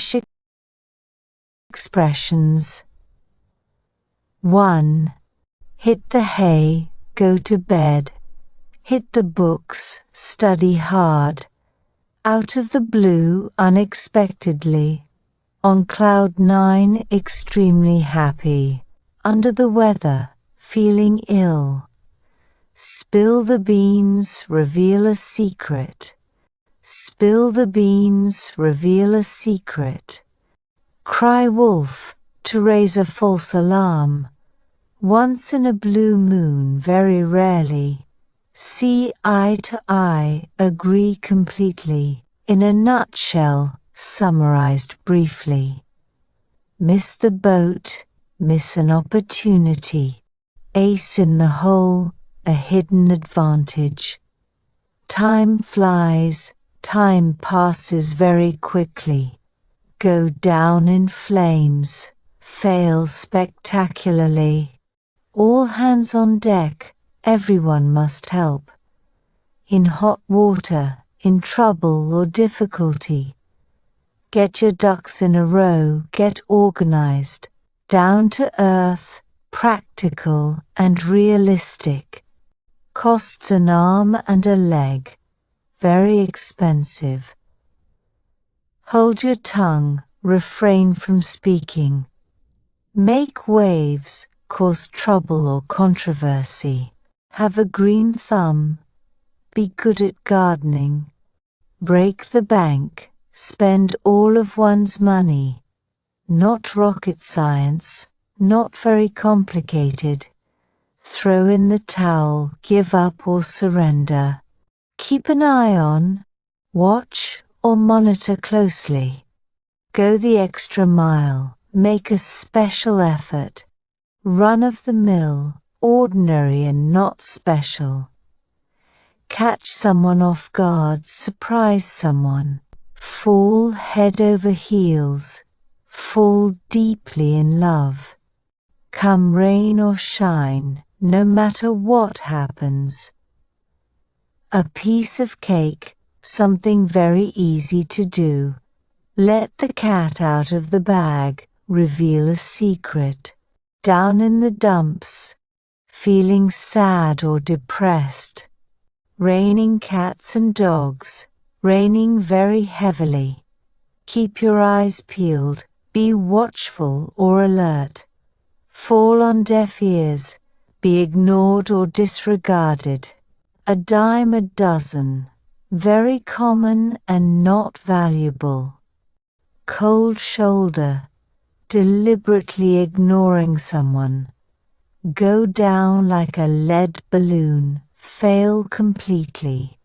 English expressions. 1. Hit the hay, go to bed. Hit the books, study hard. Out of the blue, unexpectedly. On cloud 9, extremely happy. Under the weather, feeling ill. Spill the beans, reveal a secret. Spill the beans, reveal a secret. Cry wolf, to raise a false alarm. Once in a blue moon, very rarely. See eye to eye, agree completely. In a nutshell, summarized briefly. Miss the boat, miss an opportunity. Ace in the hole, a hidden advantage. Time flies, time passes very quickly. Go down in flames, fail spectacularly. All hands on deck, everyone must help. In hot water, in trouble or difficulty. Get your ducks in a row, get organized. Down to earth, practical and realistic. Costs an arm and a leg. Very expensive. Hold your tongue, refrain from speaking. Make waves, cause trouble or controversy. Have a green thumb. Be good at gardening. Break the bank, spend all of one's money. Not rocket science, not very complicated. Throw in the towel, give up or surrender. Keep an eye on, watch or monitor closely. Go the extra mile, make a special effort. Run of the mill, ordinary and not special. Catch someone off guard, surprise someone. Fall head over heels, fall deeply in love. Come rain or shine, no matter what happens. A piece of cake, something very easy to do. Let the cat out of the bag, reveal a secret. Down in the dumps, feeling sad or depressed. Raining cats and dogs, raining very heavily. Keep your eyes peeled, be watchful or alert. Fall on deaf ears, be ignored or disregarded. A dime a dozen, very common and not valuable. Cold shoulder, deliberately ignoring someone. Go down like a lead balloon, fail completely.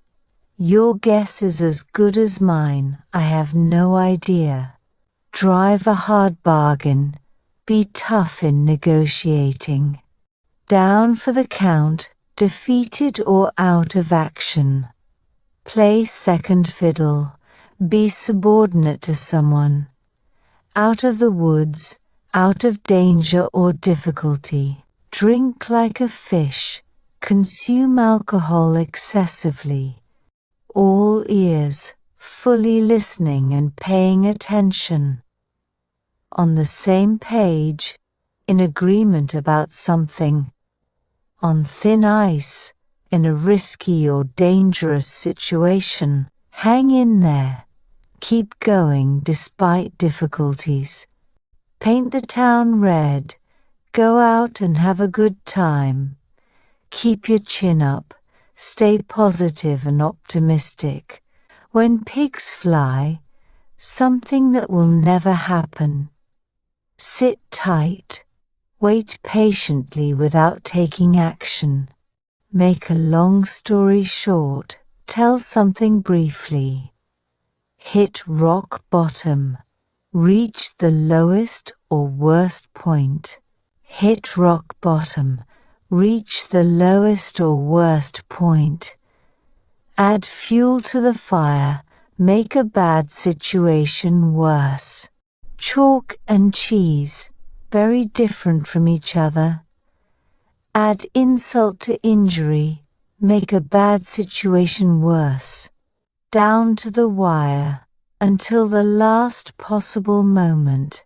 Your guess is as good as mine, I have no idea. Drive a hard bargain, be tough in negotiating. Down for the count, defeated or out of action. Play second fiddle, be subordinate to someone. Out of the woods, out of danger or difficulty. Drink like a fish, consume alcohol excessively. All ears, fully listening and paying attention. On the same page, in agreement about something. On thin ice, in a risky or dangerous situation. Hang in there. Keep going despite difficulties. Paint the town red. Go out and have a good time. Keep your chin up. Stay positive and optimistic. When pigs fly, something that will never happen. Sit tight. Wait patiently without taking action. Make a long story short. Tell something briefly. Hit rock bottom. Reach the lowest or worst point. Hit rock bottom. Reach the lowest or worst point. Add fuel to the fire. Make a bad situation worse. Chalk and cheese, very different from each other. Add insult to injury. Make a bad situation worse. Down to the wire. until the last possible moment.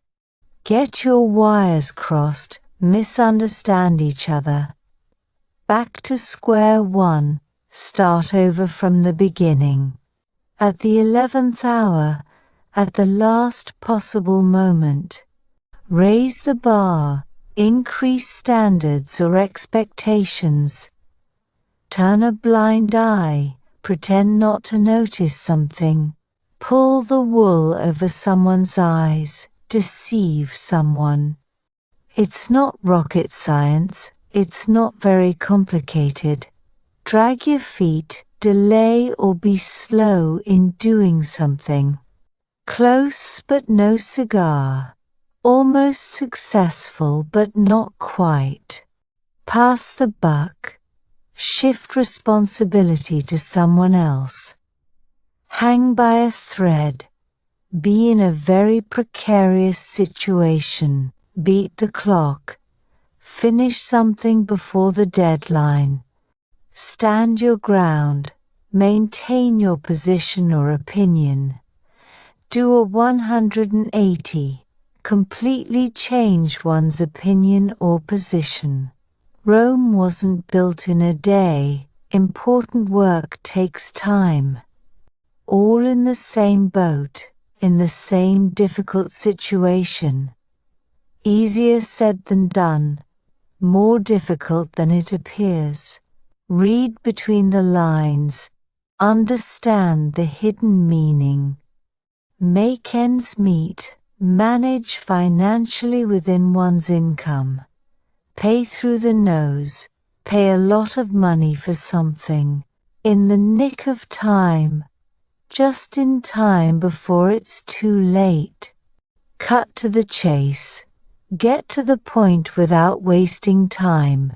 Get your wires crossed, misunderstand each other. Back to square one, start over from the beginning. At the 11th hour, at the last possible moment. Raise the bar, increase standards or expectations. Turn a blind eye, pretend not to notice something. Pull the wool over someone's eyes, deceive someone. It's not rocket science, it's not very complicated. Drag your feet, delay or be slow in doing something. Close but no cigar. Almost successful but not quite. Pass the buck. Shift responsibility to someone else. Hang by a thread. Be in a very precarious situation. Beat the clock. Finish something before the deadline. Stand your ground. Maintain your position or opinion. Do a 180. Completely change one's opinion or position. Rome wasn't built in a day. Important work takes time. All in the same boat, in the same difficult situation. Easier said than done, more difficult than it appears. Read between the lines, understand the hidden meaning. Make ends meet, manage financially within one's income. Pay through the nose, pay a lot of money for something, in the nick of time, just in time before it's too late. Cut to the chase, get to the point without wasting time.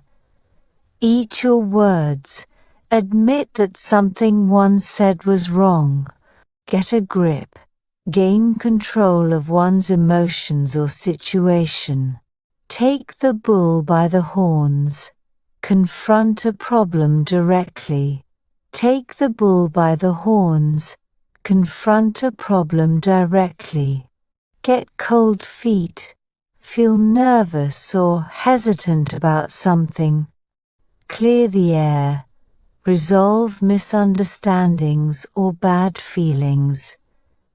Eat your words, admit that something one said was wrong. Get a grip, gain control of one's emotions or situation. Take the bull by the horns. Confront a problem directly. Take the bull by the horns. Confront a problem directly. Get cold feet. Feel nervous or hesitant about something. Clear the air. Resolve misunderstandings or bad feelings.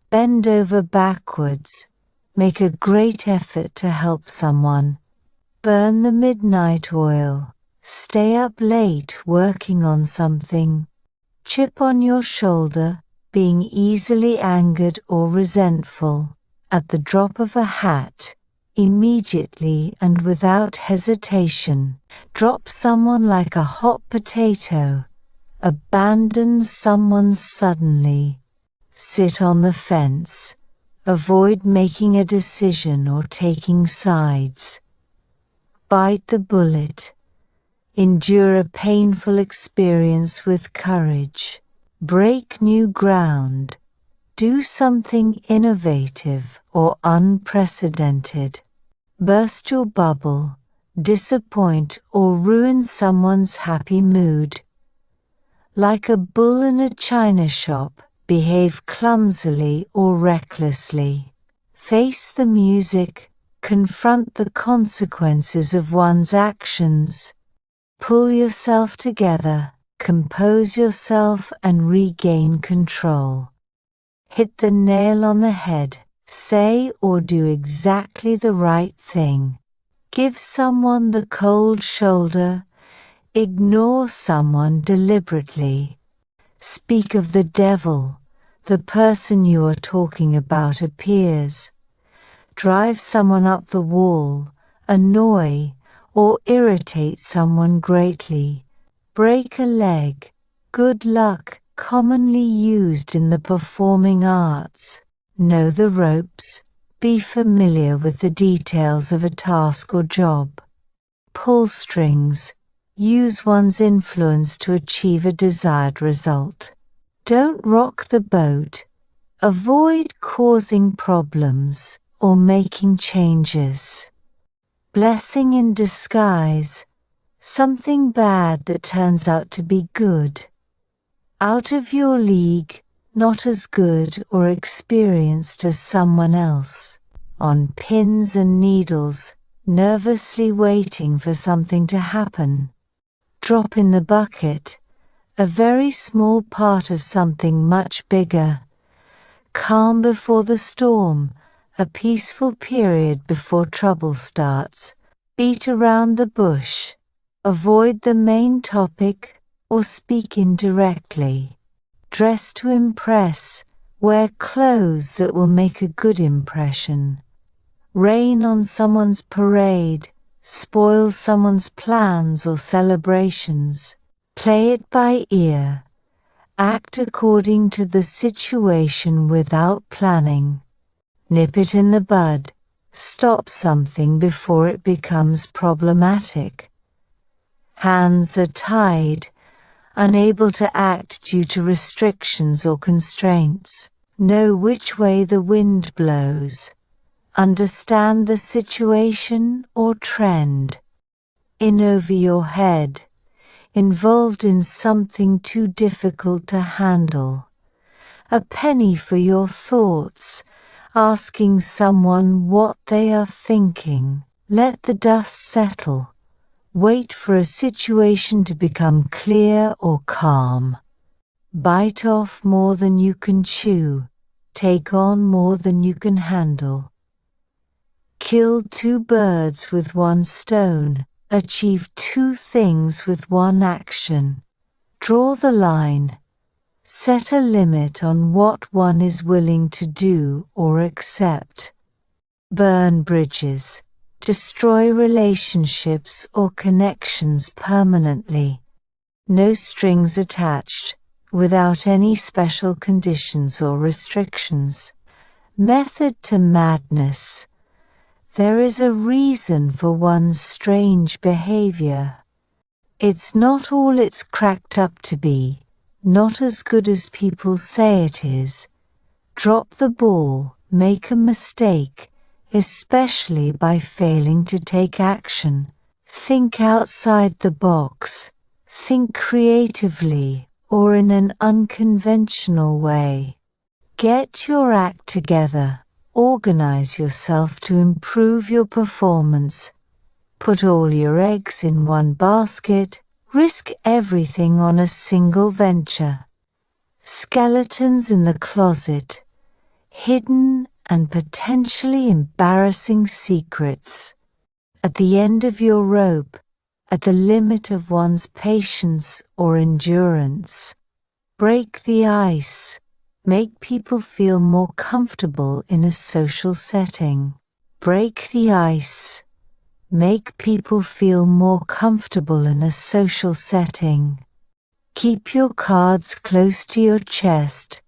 Bend over backwards. Make a great effort to help someone. Burn the midnight oil. Stay up late working on something. Chip on your shoulder, being easily angered or resentful. At the drop of a hat, immediately and without hesitation. Drop someone like a hot potato. Abandon someone suddenly. Sit on the fence. Avoid making a decision or taking sides. Bite the bullet. Endure a painful experience with courage. Break new ground. Do something innovative or unprecedented. Burst your bubble. Disappoint or ruin someone's happy mood. Like a bull in a china shop, behave clumsily or recklessly. Face the music. Confront the consequences of one's actions. Pull yourself together, compose yourself and regain control. Hit the nail on the head. Say or do exactly the right thing. Give someone the cold shoulder. Ignore someone deliberately. Speak of the devil. The person you are talking about appears. Drive someone up the wall, annoy or irritate someone greatly. Break a leg. Good luck, commonly used in the performing arts. Know the ropes. Be familiar with the details of a task or job. Pull strings. Use one's influence to achieve a desired result. Don't rock the boat. Avoid causing problems or making changes. Blessing in disguise. Something bad that turns out to be good. Out of your league. not as good or experienced as someone else, on pins and needles, nervously waiting for something to happen. Drop in the bucket, a very small part of something much bigger. Calm before the storm, a peaceful period before trouble starts. Beat around the bush. Avoid the main topic or speak indirectly. Dress to impress. Wear clothes that will make a good impression. Rain on someone's parade. Spoil someone's plans or celebrations. Play it by ear. Act according to the situation without planning. Nip it in the bud. Stop something before it becomes problematic. Hands are tied, unable to act due to restrictions or constraints. Know which way the wind blows. Understand the situation or trend. In over your head. Involved in something too difficult to handle. A penny for your thoughts, asking someone what they are thinking. Let the dust settle. Wait for a situation to become clear or calm. Bite off more than you can chew. Take on more than you can handle. Kill two birds with one stone. Achieve two things with one action. Draw the line. Set a limit on what one is willing to do or accept. Burn bridges. Destroy relationships or connections permanently. No strings attached, without any special conditions or restrictions. Method to madness. There is a reason for one's strange behavior. It's not all it's cracked up to be, not as good as people say it is. Drop the ball, make a mistake, especially by failing to take action. Think outside the box. Think creatively or in an unconventional way. Get your act together. Organize yourself to improve your performance. Put all your eggs in one basket. Risk everything on a single venture. Skeletons in the closet. Hidden and potentially embarrassing secrets. At the end of your rope, at the limit of one's patience or endurance. Break the ice. Make people feel more comfortable in a social setting. Break the ice. Make people feel more comfortable in a social setting. Keep your cards close to your chest.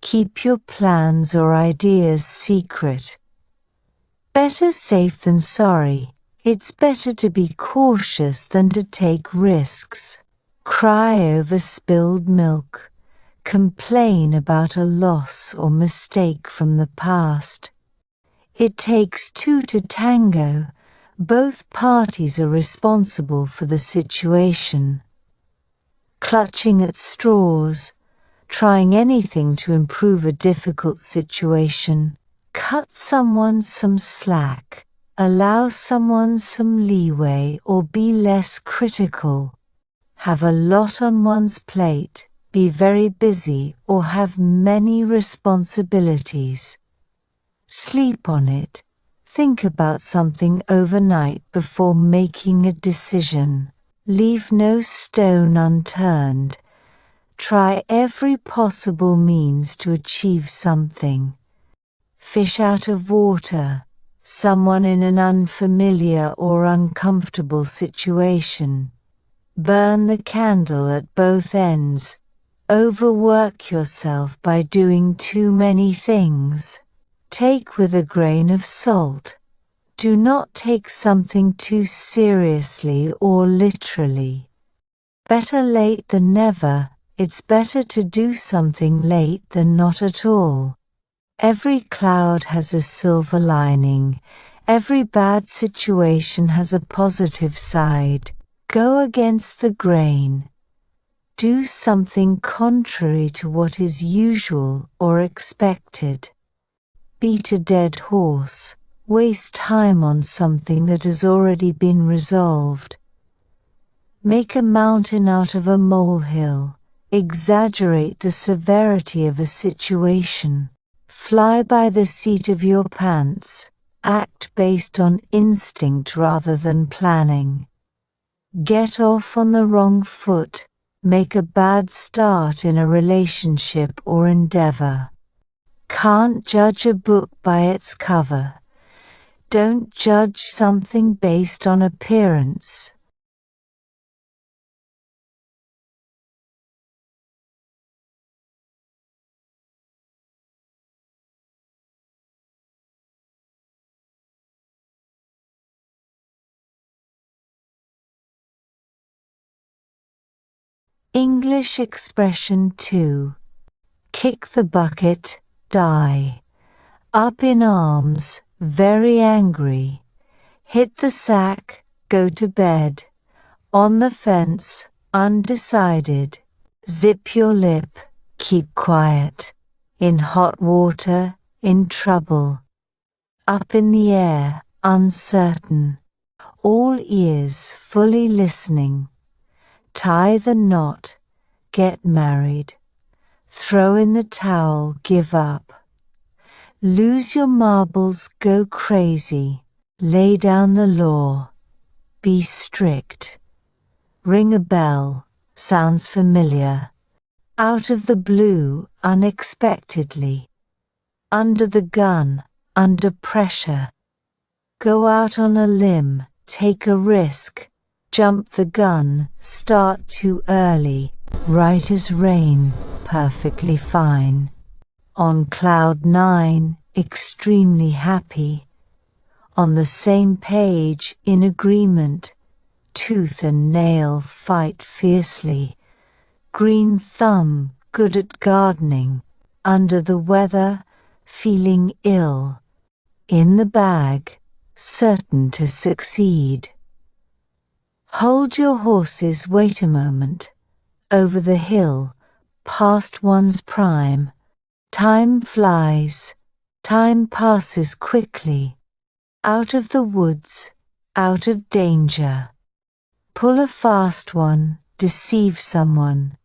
Keep your plans or ideas secret. Better safe than sorry. It's better to be cautious than to take risks. Cry over spilled milk. Complain about a loss or mistake from the past. It takes two to tango. Both parties are responsible for the situation. Clutching at straws, trying anything to improve a difficult situation. Cut someone some slack. Allow someone some leeway or be less critical. Have a lot on one's plate. Be very busy or have many responsibilities. Sleep on it. Think about something overnight before making a decision. Leave no stone unturned. Try every possible means to achieve something. Fish out of water. Someone in an unfamiliar or uncomfortable situation. Burn the candle at both ends. Overwork yourself by doing too many things. Take with a grain of salt. Do not take something too seriously or literally. Better late than never. It's better to do something late than not at all. Every cloud has a silver lining. Every bad situation has a positive side. Go against the grain. Do something contrary to what is usual or expected. Beat a dead horse. Waste time on something that has already been resolved. Make a mountain out of a molehill. Exaggerate the severity of a situation. Fly by the seat of your pants. Act based on instinct rather than planning. Get off on the wrong foot. Make a bad start in a relationship or endeavor. Can't judge a book by its cover. Don't judge something based on appearance. English expression 2. Kick the bucket, die. Up in arms, very angry. Hit the sack, go to bed. On the fence, undecided. Zip your lip, keep quiet. In hot water, in trouble. Up in the air, uncertain. All ears, fully listening. Tie the knot, get married. Throw in the towel, give up. Lose your marbles, go crazy. Lay down the law, be strict. Ring a bell, sounds familiar. Out of the blue, unexpectedly. Under the gun, under pressure. Go out on a limb, take a risk. Jump the gun, start too early. Right as rain, perfectly fine. On cloud 9, extremely happy. On the same page, in agreement. Tooth and nail fight fiercely. Green thumb, good at gardening. Under the weather, feeling ill. In the bag, certain to succeed. Hold your horses, wait a moment. Over the hill, past one's prime. Time flies, time passes quickly. Out of the woods, out of danger. Pull a fast one, deceive someone.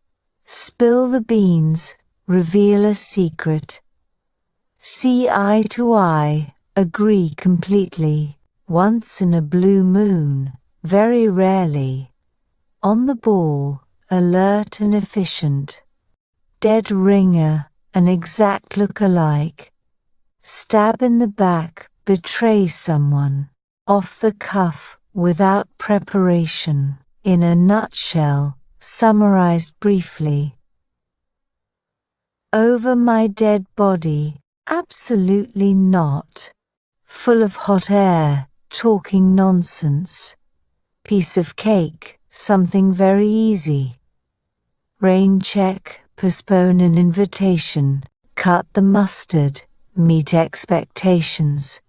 Spill the beans, reveal a secret. See eye to eye, agree completely. Once in a blue moon, very rarely. On the ball, alert and efficient. Dead ringer, an exact look-alike. Stab in the back, betray someone. Off the cuff, without preparation. In a nutshell, summarized briefly. Over my dead body, absolutely not. Full of hot air, talking nonsense. Piece of cake, something very easy. Rain check, postpone an invitation. Cut the mustard, meet expectations.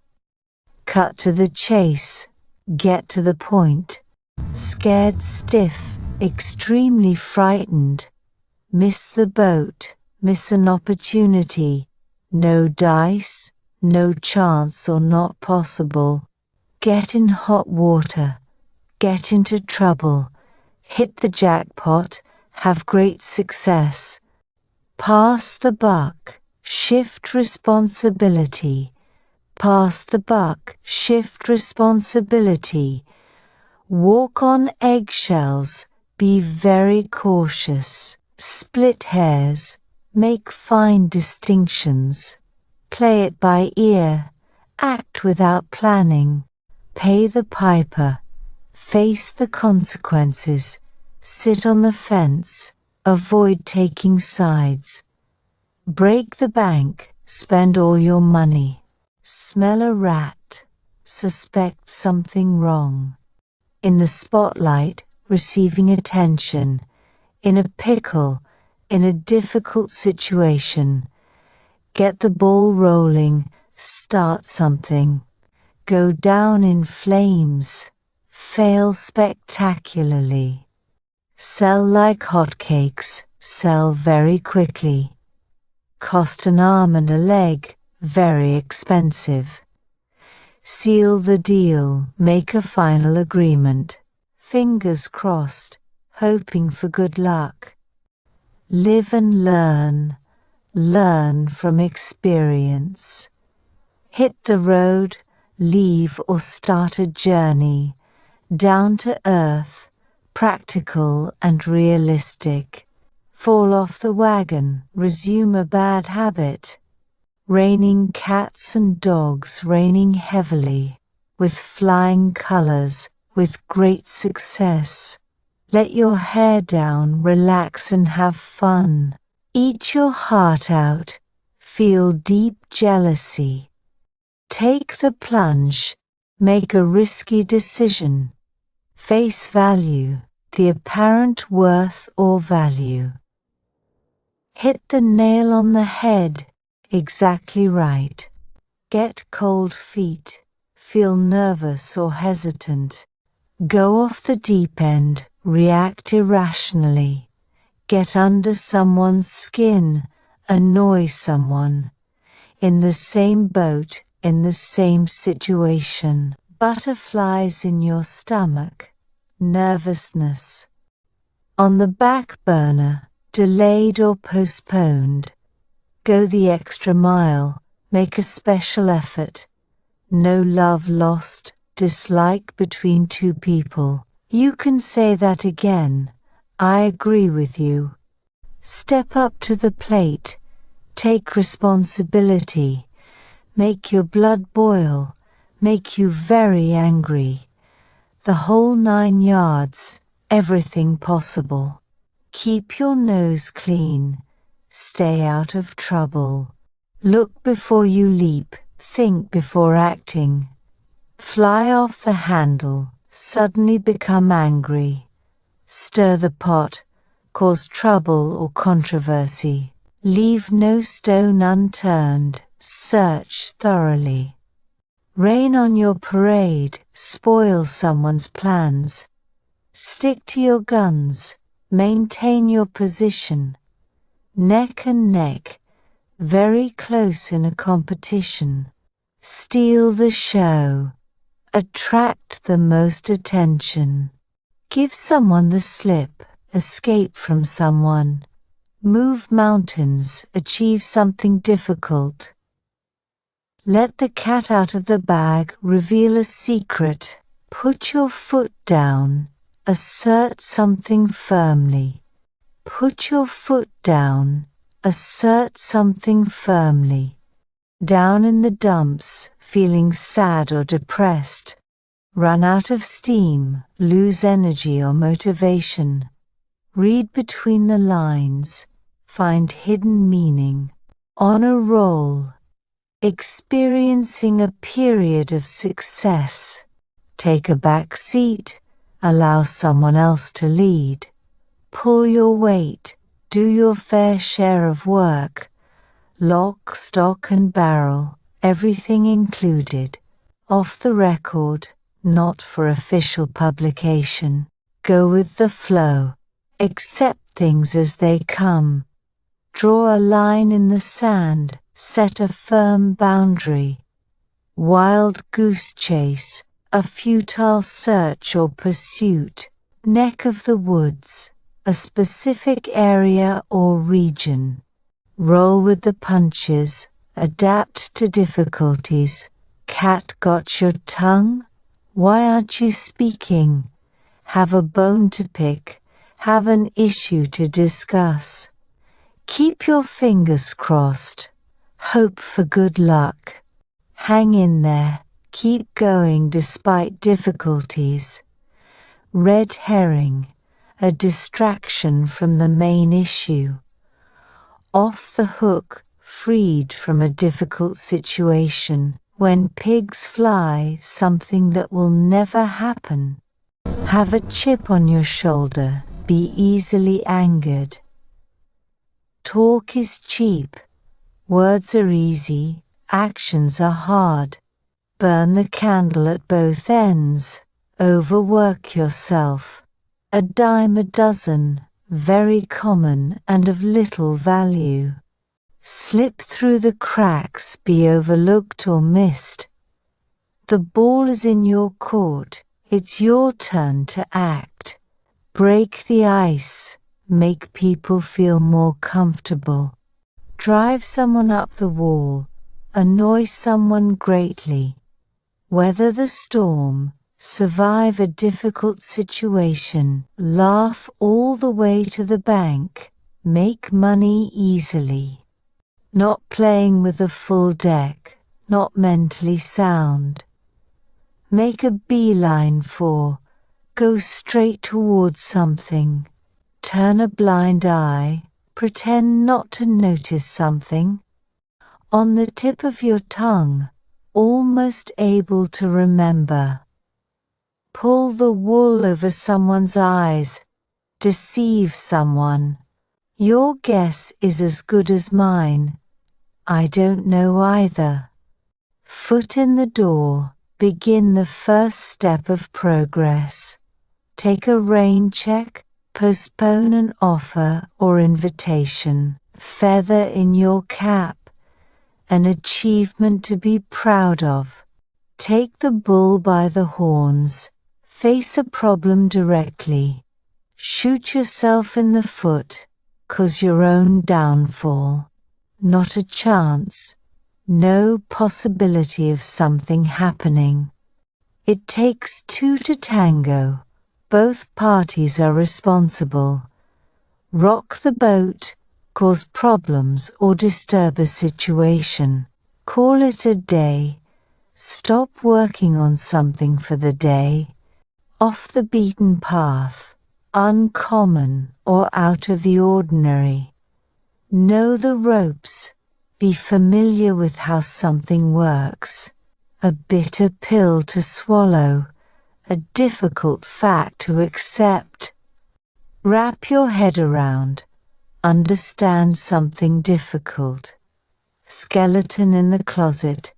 Cut to the chase, get to the point. Scared stiff, extremely frightened. Miss the boat, miss an opportunity. No dice, no chance or not possible. Get in hot water, get into trouble. Hit the jackpot, have great success. Pass the buck, shift responsibility. Pass the buck, shift responsibility. Walk on eggshells, be very cautious. Split hairs, make fine distinctions. Play it by ear, act without planning. Pay the piper, face the consequences. Sit on the fence, avoid taking sides. Break the bank, spend all your money. Smell a rat, suspect something wrong. In the spotlight, receiving attention. In a pickle, in a difficult situation. Get the ball rolling, start something. Go down in flames, fail spectacularly. Sell like hotcakes, sell very quickly. Cost an arm and a leg, very expensive. Seal the deal, make a final agreement. Fingers crossed, hoping for good luck. Live and learn from experience. Hit the road, leave or start a journey, down to earth, practical and realistic. Fall off the wagon, resume a bad habit. Raining cats and dogs, raining heavily, with flying colors, with great success. Let your hair down, relax and have fun. Eat your heart out, feel deep jealousy. Take the plunge, make a risky decision. Face value, the apparent worth or value. Hit the nail on the head, exactly right. Get cold feet, feel nervous or hesitant. Go off the deep end, react irrationally. Get under someone's skin, annoy someone. In the same boat, in the same situation. Butterflies in your stomach, nervousness. On the back burner, delayed or postponed. Go the extra mile, make a special effort. No love lost, dislike between two people. You can say that again. I agree with you. Step up to the plate. Take responsibility. Make your blood boil. Make you very angry. The whole 9 yards, everything possible. Keep your nose clean. Stay out of trouble. Look before you leap. Think before acting. Fly off the handle. Suddenly become angry. Stir the pot. Cause trouble or controversy. Leave no stone unturned. Search thoroughly. Rain on your parade. Spoil someone's plans. Stick to your guns. Maintain your position. Neck and neck. Very close in a competition. Steal the show. Attract the most attention. Give someone the slip. Escape from someone. Move mountains. Achieve something difficult. Let the cat out of the bag. Reveal a secret. Put your foot down. Assert something firmly. Put your foot down. Assert something firmly. Down in the dumps, feeling sad or depressed. Run out of steam, lose energy or motivation. Read between the lines, find hidden meaning. On a roll. Experiencing a period of success. Take a back seat, allow someone else to lead. Pull your weight, do your fair share of work. Lock, stock and barrel, everything included. Off the record, not for official publication. Go with the flow. Accept things as they come. Draw a line in the sand. Set a firm boundary. Wild goose chase, a futile search or pursuit. Neck of the woods, a specific area or region. Roll with the punches, adapt to difficulties. Cat got your tongue? Why aren't you speaking? Have a bone to pick, have an issue to discuss. Keep your fingers crossed. Hope for good luck. Hang in there, keep going despite difficulties. Red herring, a distraction from the main issue. Off the hook, freed from a difficult situation. When pigs fly, something that will never happen. Have a chip on your shoulder, be easily angered. Talk is cheap. Words are easy, actions are hard. Burn the candle at both ends. Overwork yourself. a dime a dozen, very common and of little value. Slip through the cracks, be overlooked or missed. The ball is in your court, it's your turn to act. Break the ice, make people feel more comfortable. Drive someone up the wall, annoy someone greatly. Weather the storm, survive a difficult situation, laugh all the way to the bank, make money easily. Not playing with a full deck, not mentally sound. Make a beeline for, go straight towards something. Turn a blind eye, pretend not to notice something. On the tip of your tongue, almost able to remember. Pull the wool over someone's eyes, deceive someone. Your guess is as good as mine. I don't know either. Foot in the door, begin the first step of progress. Take a rain check, postpone an offer or invitation. Feather in your cap, an achievement to be proud of. Take the bull by the horns, face a problem directly. Shoot yourself in the foot, cause your own downfall. Not a chance, no possibility of something happening. It takes two to tango, both parties are responsible. Rock the boat, cause problems or disturb a situation. Call it a day. Stop working on something for the day. Off the beaten path, uncommon or out of the ordinary. Know the ropes, be familiar with how something works. A bitter pill to swallow, a difficult fact to accept. Wrap your head around, understand something difficult. Skeleton in the closet,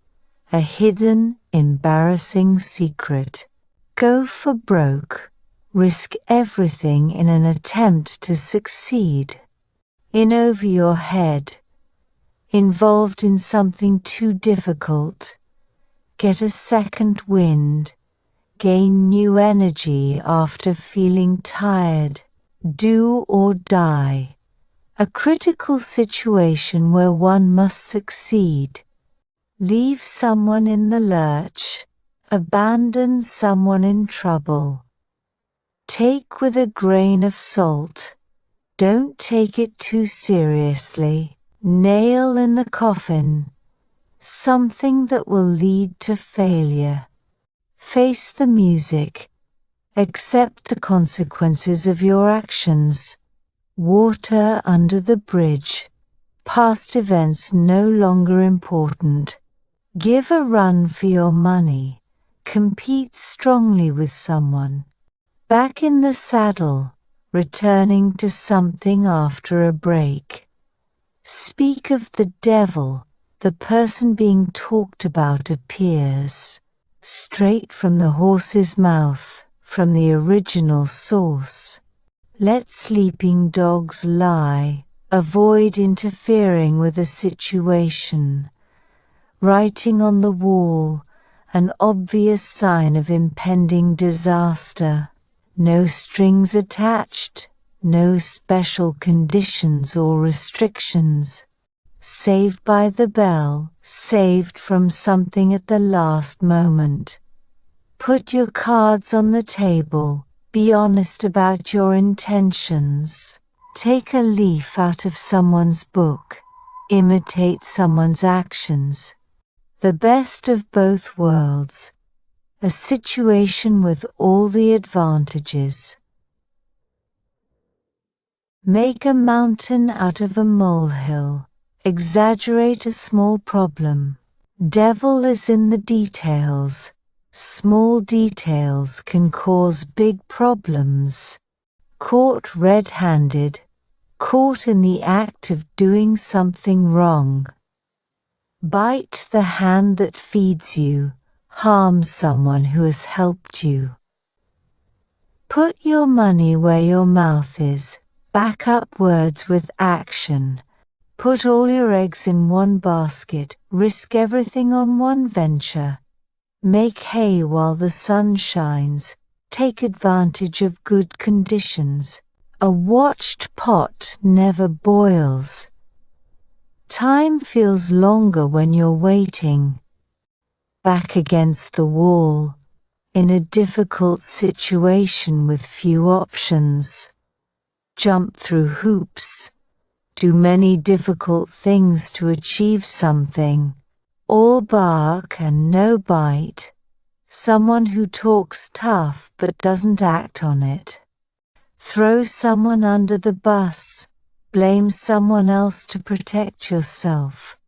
a hidden, embarrassing secret. Go for broke, risk everything in an attempt to succeed. In over your head, involved in something too difficult. Get a second wind, gain new energy after feeling tired. Do or die, a critical situation where one must succeed. Leave someone in the lurch, abandon someone in trouble. Take with a grain of salt, don't take it too seriously. Nail in the coffin, something that will lead to failure. Face the music, accept the consequences of your actions. Water under the bridge, past events no longer important. Give a run for your money, compete strongly with someone. Back in the saddle, returning to something after a break. Speak of the devil, the person being talked about appears. Straight from the horse's mouth, from the original source. Let sleeping dogs lie, avoid interfering with a situation. Writing on the wall, an obvious sign of impending disaster. No strings attached, no special conditions or restrictions. Saved by the bell, saved from something at the last moment. Put your cards on the table, be honest about your intentions. Take a leaf out of someone's book, imitate someone's actions. The best of both worlds, a situation with all the advantages. Make a mountain out of a molehill. Exaggerate a small problem. Devil is in the details. Small details can cause big problems. Caught red-handed. Caught in the act of doing something wrong. Bite the hand that feeds you. Harm someone who has helped you. Put your money where your mouth is. Back up words with action. Put all your eggs in one basket. Risk everything on one venture. Make hay while the sun shines. Take advantage of good conditions. A watched pot never boils. Time feels longer when you're waiting. Back against the wall, in a difficult situation with few options. Jump through hoops. Do many difficult things to achieve something. All bark and no bite. Someone who talks tough but doesn't act on it. Throw someone under the bus. Blame someone else to protect yourself.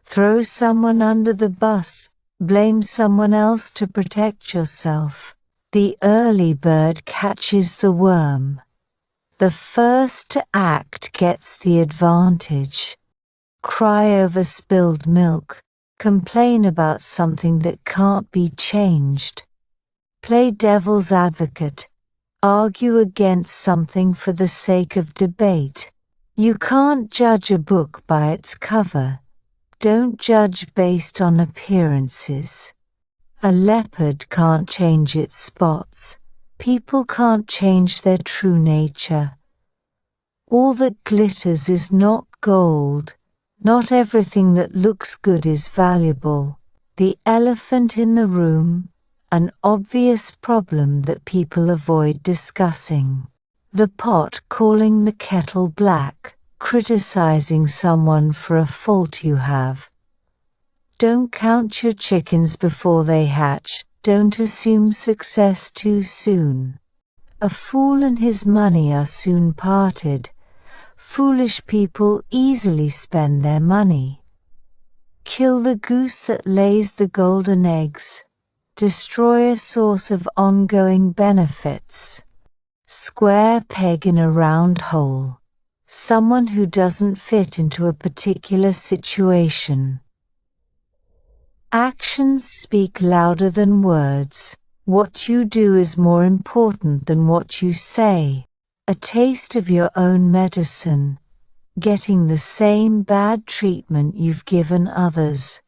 Throw someone under the bus. Blame someone else to protect yourself. The early bird catches the worm. The first to act gets the advantage. Cry over spilled milk. Complain about something that can't be changed. Play devil's advocate. Argue against something for the sake of debate. You can't judge a book by its cover. Don't judge based on appearances. A leopard can't change its spots. People can't change their true nature. All that glitters is not gold. Not everything that looks good is valuable. The elephant in the room, an obvious problem that people avoid discussing. The pot calling the kettle black, criticizing someone for a fault you have. Don't count your chickens before they hatch. Don't assume success too soon. A fool and his money are soon parted. Foolish people easily spend their money. Kill the goose that lays the golden eggs. Destroy a source of ongoing benefits. Square peg in a round hole. Someone who doesn't fit into a particular situation. Actions speak louder than words. What you do is more important than what you say. A taste of your own medicine. Getting the same bad treatment you've given others.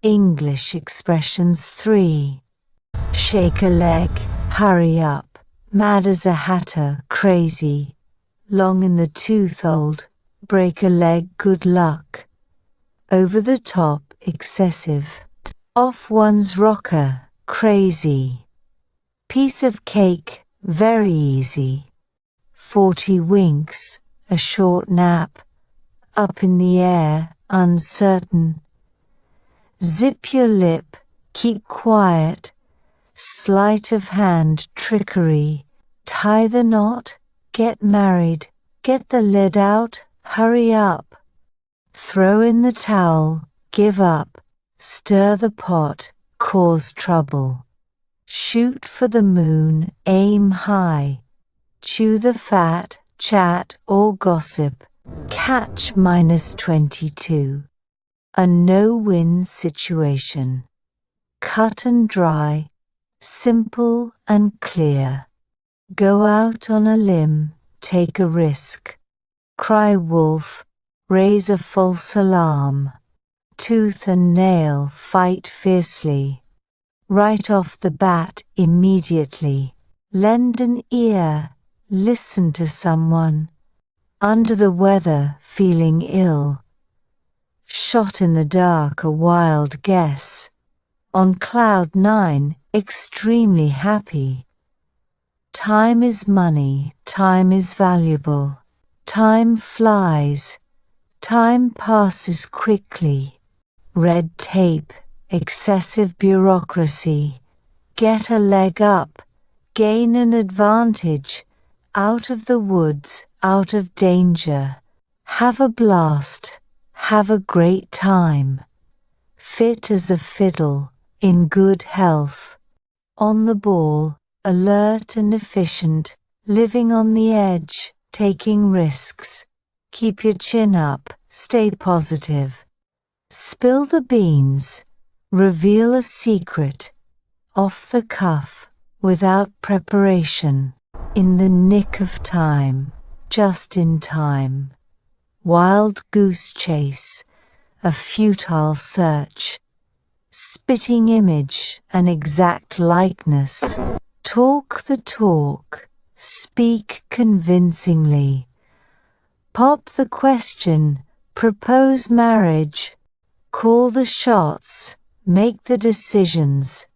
English expressions 3. Shake a leg, hurry up. Mad as a hatter, crazy. Long in the tooth, old. Break a leg, good luck. Over the top, excessive. Off one's rocker, crazy. Piece of cake, very easy. 40 winks, a short nap. Up in the air, uncertain. Zip your lip, keep quiet. Sleight of hand, trickery. Tie the knot, get married. Get the lid out, hurry up. Throw in the towel, give up. Stir the pot, cause trouble. Shoot for the moon, aim high. Chew the fat, chat or gossip. Catch -22. A no-win situation. Cut and dry, simple and clear. Go out on a limb, take a risk. Cry wolf, raise a false alarm. Tooth and nail, fight fiercely. Right off the bat, immediately. Lend an ear, listen to someone. Under the weather, feeling ill. Shot in the dark, a wild guess. On cloud 9, extremely happy. Time is money, time is valuable. Time flies, time passes quickly. Red tape, excessive bureaucracy. Get a leg up, gain an advantage. Out of the woods, out of danger. Have a blast, have a great time. Fit as a fiddle, in good health. On the ball, alert and efficient. living on the edge, taking risks. Keep your chin up, stay positive. Spill the beans, reveal a secret, off the cuff, without preparation, in the nick of time, just in time. Wild goose chase, a futile search. Spitting image, an exact likeness. Talk the talk, speak convincingly. Pop the question, propose marriage. Call the shots, make the decisions.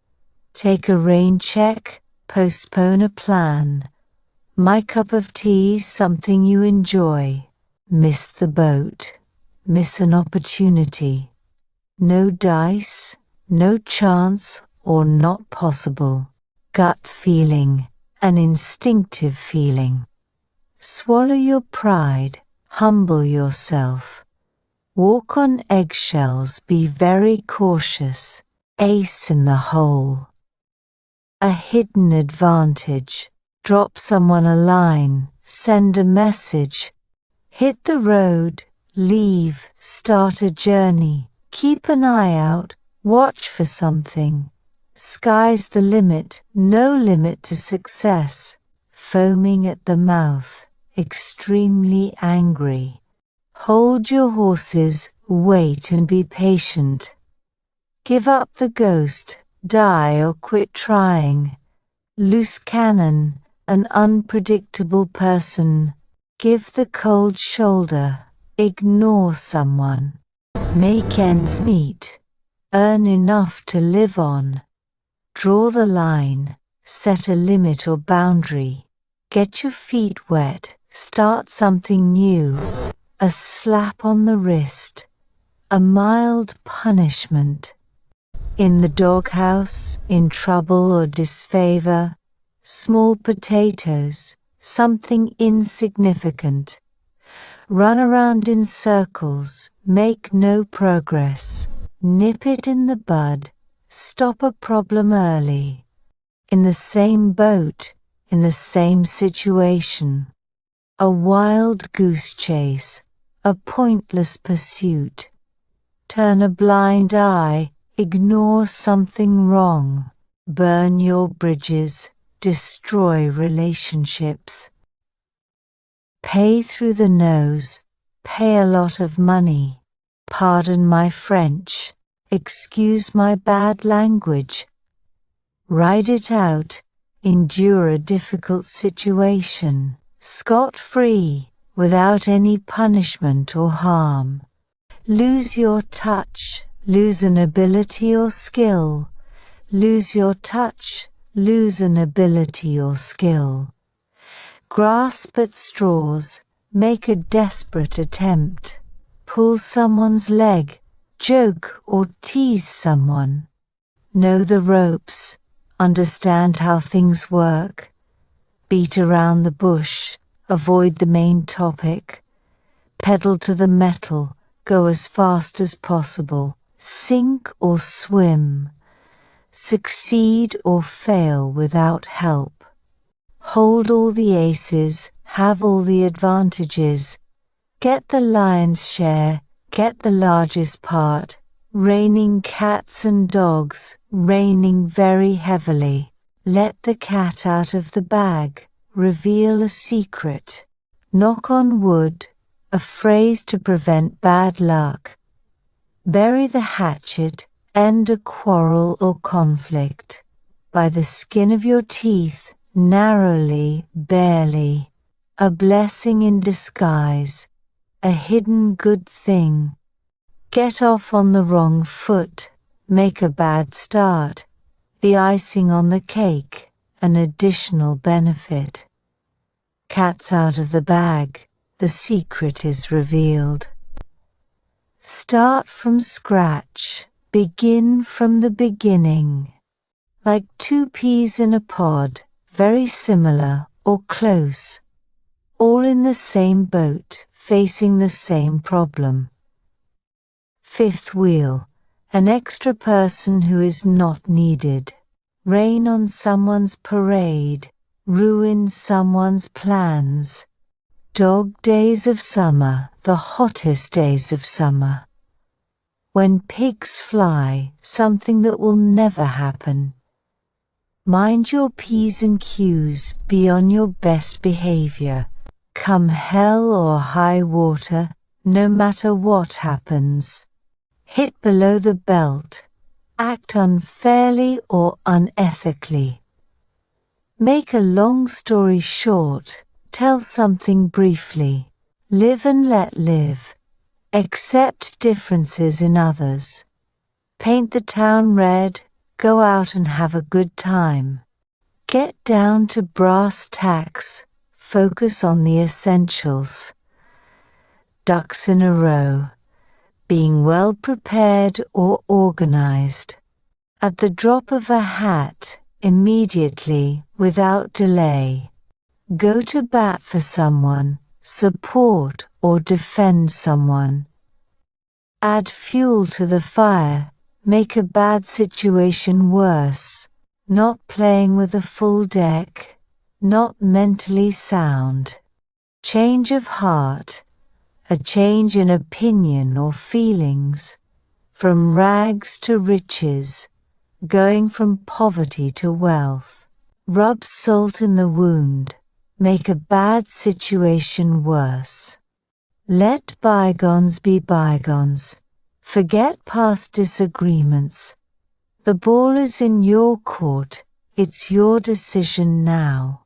Take a rain check, postpone a plan. My cup of tea, something you enjoy. Miss the boat, miss an opportunity. No dice, no chance or not possible. Gut feeling, an instinctive feeling. Swallow your pride, humble yourself. Walk on eggshells, be very cautious. Ace in the hole. A hidden advantage. Drop someone a line, send a message. Hit the road, leave, start a journey. Keep an eye out, watch for something. Sky's the limit, no limit to success. Foaming at the mouth, extremely angry. Hold your horses, wait and be patient. Give up the ghost, die or quit trying. Loose cannon, an unpredictable person. Give the cold shoulder, ignore someone. Make ends meet, earn enough to live on. Draw the line, set a limit or boundary. Get your feet wet, start something new. A slap on the wrist, a mild punishment. In the doghouse, in trouble or disfavor. Small potatoes, something insignificant. Run around in circles, make no progress. Nip it in the bud, stop a problem early. In the same boat, in the same situation. A wild goose chase, a pointless pursuit. Turn a blind eye, ignore something wrong. Burn your bridges, destroy relationships. Pay through the nose, pay a lot of money. Pardon my French, excuse my bad language. Ride it out, endure a difficult situation, scot-free, without any punishment or harm. Lose your touch, lose an ability or skill. Lose your touch, lose an ability or skill. Grasp at straws, make a desperate attempt. Pull someone's leg, joke or tease someone. Know the ropes, understand how things work. Beat around the bush, avoid the main topic. Pedal to the metal, go as fast as possible. Sink or swim. Succeed or fail without help. Hold all the aces, have all the advantages. Get the lion's share, get the largest part. Raining cats and dogs, raining very heavily. Let the cat out of the bag, reveal a secret. Knock on wood, a phrase to prevent bad luck. Bury the hatchet, end a quarrel or conflict. By the skin of your teeth, narrowly, barely. A blessing in disguise, a hidden good thing. Get off on the wrong foot, make a bad start. The icing on the cake, an additional benefit. Cat's out of the bag, the secret is revealed. Start from scratch, begin from the beginning. Like two peas in a pod, very similar or close. All in the same boat, facing the same problem. Fifth wheel, an extra person who is not needed. Rain on someone's parade, ruin someone's plans. Dog days of summer, the hottest days of summer. When pigs fly, something that will never happen. Mind your P's and Q's, be on your best behavior. Come hell or high water, no matter what happens. Hit below the belt. Act unfairly or unethically. Make a long story short, tell something briefly. Live and let live. Accept differences in others. Paint the town red, go out and have a good time. Get down to brass tacks, focus on the essentials. Ducks in a row. Being well prepared or organized. At the drop of a hat, immediately, without delay. Go to bat for someone, support or defend someone. Add fuel to the fire, make a bad situation worse. Not playing with a full deck, not mentally sound. Change of heart. A change in opinion or feelings, from rags to riches, going from poverty to wealth. Rub salt in the wound, make a bad situation worse. Let bygones be bygones, forget past disagreements. The ball is in your court, it's your decision now.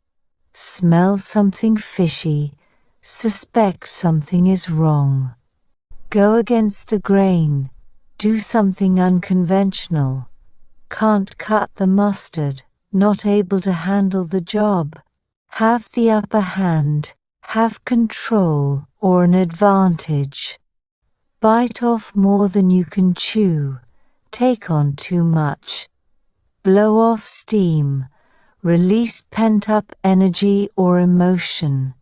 Smell something fishy, suspect something is wrong. Go against the grain, do something unconventional. Can't cut the mustard, not able to handle the job. Have the upper hand, have control or an advantage. Bite off more than you can chew, take on too much. Blow off steam, release pent-up energy or emotion.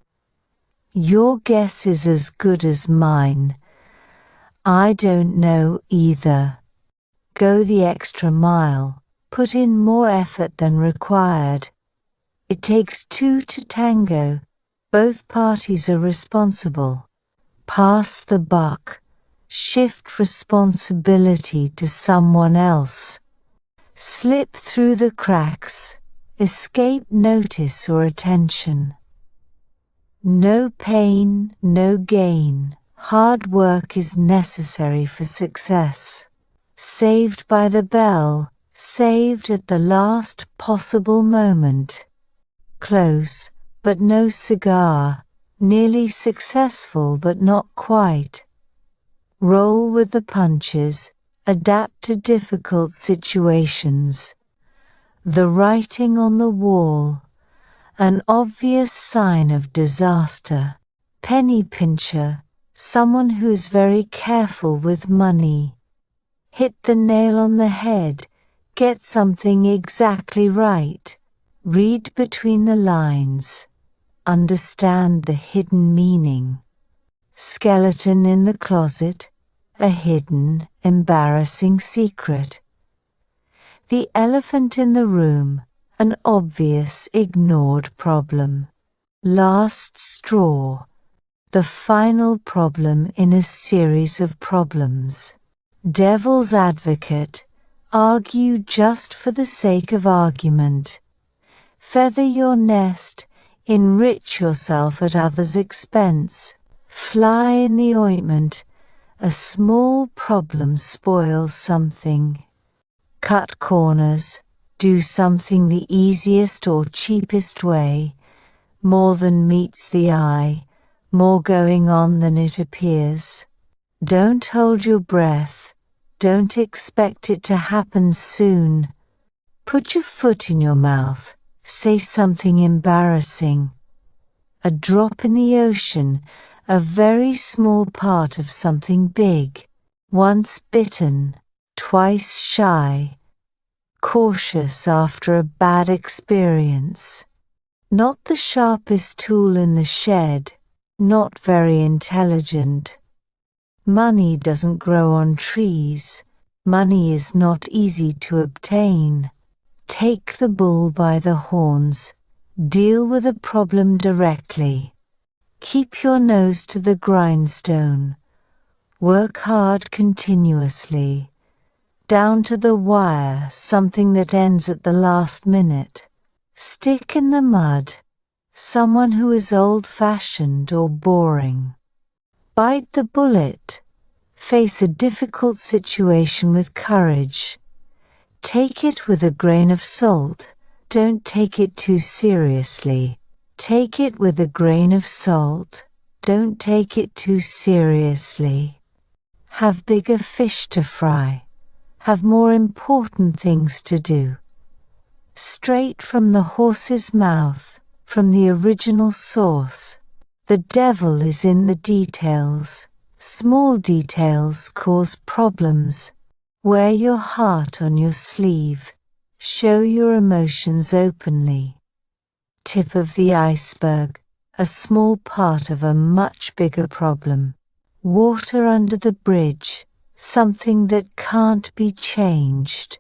Your guess is as good as mine. I don't know either. Go the extra mile, put in more effort than required. It takes two to tango, both parties are responsible. Pass the buck, shift responsibility to someone else. Slip through the cracks, escape notice or attention. No pain, no gain. Hard work is necessary for success. Saved by the bell, saved at the last possible moment. Close, but no cigar. Nearly successful, but not quite. Roll with the punches, adapt to difficult situations. The writing on the wall. An obvious sign of disaster. Penny pincher, someone who is very careful with money. Hit the nail on the head, get something exactly right. Read between the lines. Understand the hidden meaning. Skeleton in the closet, a hidden, embarrassing secret. The elephant in the room. An obvious, ignored problem. Last straw. The final problem in a series of problems. Devil's advocate. Argue just for the sake of argument. Feather your nest. Enrich yourself at others' expense. Fly in the ointment. A small problem spoils something. Cut corners. Do something the easiest or cheapest way, more than meets the eye, more going on than it appears. Don't hold your breath, don't expect it to happen soon. Put your foot in your mouth, say something embarrassing. A drop in the ocean, a very small part of something big. Once bitten, twice shy. Cautious after a bad experience. Not the sharpest tool in the shed, not very intelligent. Money doesn't grow on trees. Money is not easy to obtain. Take the bull by the horns. Deal with a problem directly. Keep your nose to the grindstone. Work hard continuously. Down to the wire, something that ends at the last minute. Stick in the mud, someone who is old-fashioned or boring. Bite the bullet. Face a difficult situation with courage. Take it with a grain of salt. Don't take it too seriously. Take it with a grain of salt. Don't take it too seriously. Have bigger fish to fry. Have more important things to do. Straight from the horse's mouth, from the original source. The devil is in the details. Small details cause problems. Wear your heart on your sleeve. Show your emotions openly. Tip of the iceberg, a small part of a much bigger problem. Water under the bridge, something that can't be changed.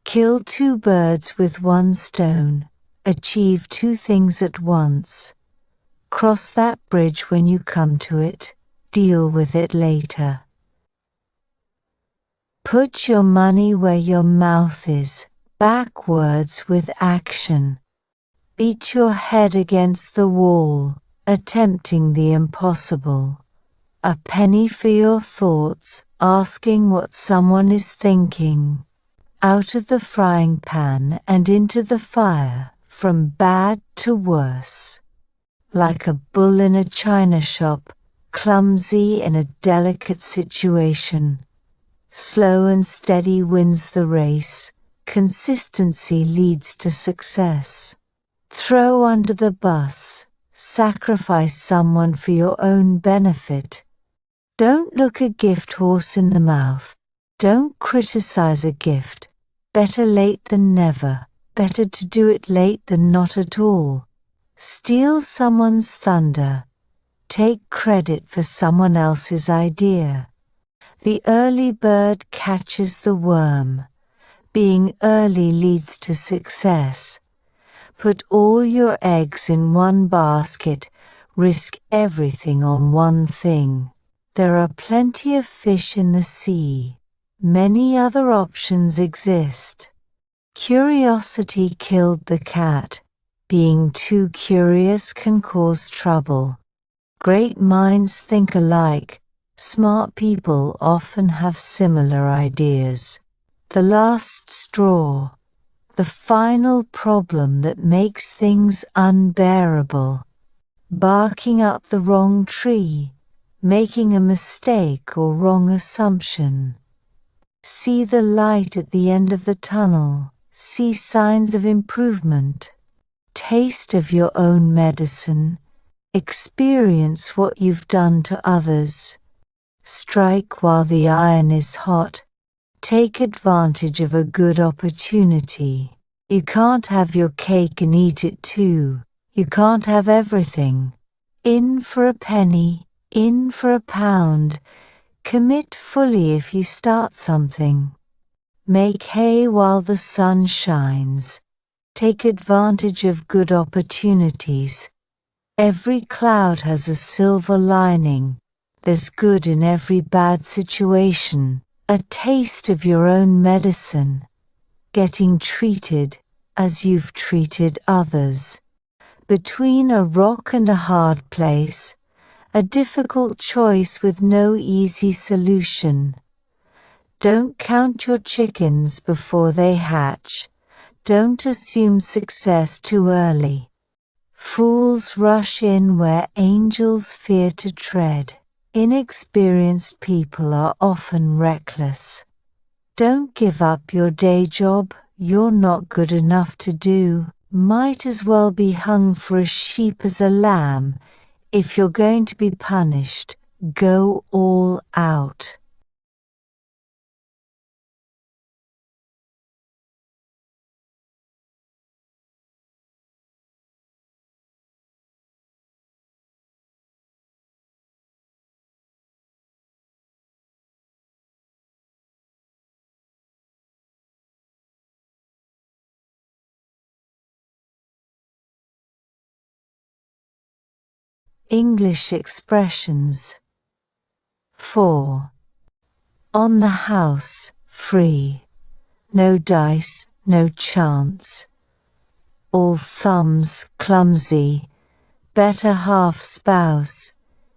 Kill two birds with one stone. Achieve two things at once. Cross that bridge when you come to it. Deal with it later. Put your money where your mouth is. Backwards with action. Beat your head against the wall, attempting the impossible. A penny for your thoughts, asking what someone is thinking. Out of the frying pan and into the fire, from bad to worse. Like a bull in a china shop, clumsy in a delicate situation. Slow and steady wins the race. Consistency leads to success. Throw under the bus. Sacrifice someone for your own benefit. Don't look a gift horse in the mouth. Don't criticize a gift. Better late than never. Better to do it late than not at all. Steal someone's thunder. Take credit for someone else's idea. The early bird catches the worm. Being early leads to success. Put all your eggs in one basket. Risk everything on one thing. There are plenty of fish in the sea. Many other options exist. Curiosity killed the cat. Being too curious can cause trouble. Great minds think alike. Smart people often have similar ideas. The last straw. The final problem that makes things unbearable. Barking up the wrong tree. Making a mistake or wrong assumption. See the light at the end of the tunnel. See signs of improvement. Taste of your own medicine. Experience what you've done to others. Strike while the iron is hot. Take advantage of a good opportunity. You can't have your cake and eat it too. You can't have everything. In for a penny. In for a pound. Commit fully if you start something. Make hay while the sun shines. Take advantage of good opportunities. Every cloud has a silver lining. There's good in every bad situation. A taste of your own medicine. Getting treated as you've treated others. Between a rock and a hard place. A difficult choice with no easy solution. Don't count your chickens before they hatch. Don't assume success too early. Fools rush in where angels fear to tread. Inexperienced people are often reckless. Don't give up your day job. You're not good enough to do. Might as well be hung for a sheep as a lamb. If you're going to be punished, go all out. English expressions. 4. On the house, free. No dice, no chance. All thumbs, clumsy. Better half spouse.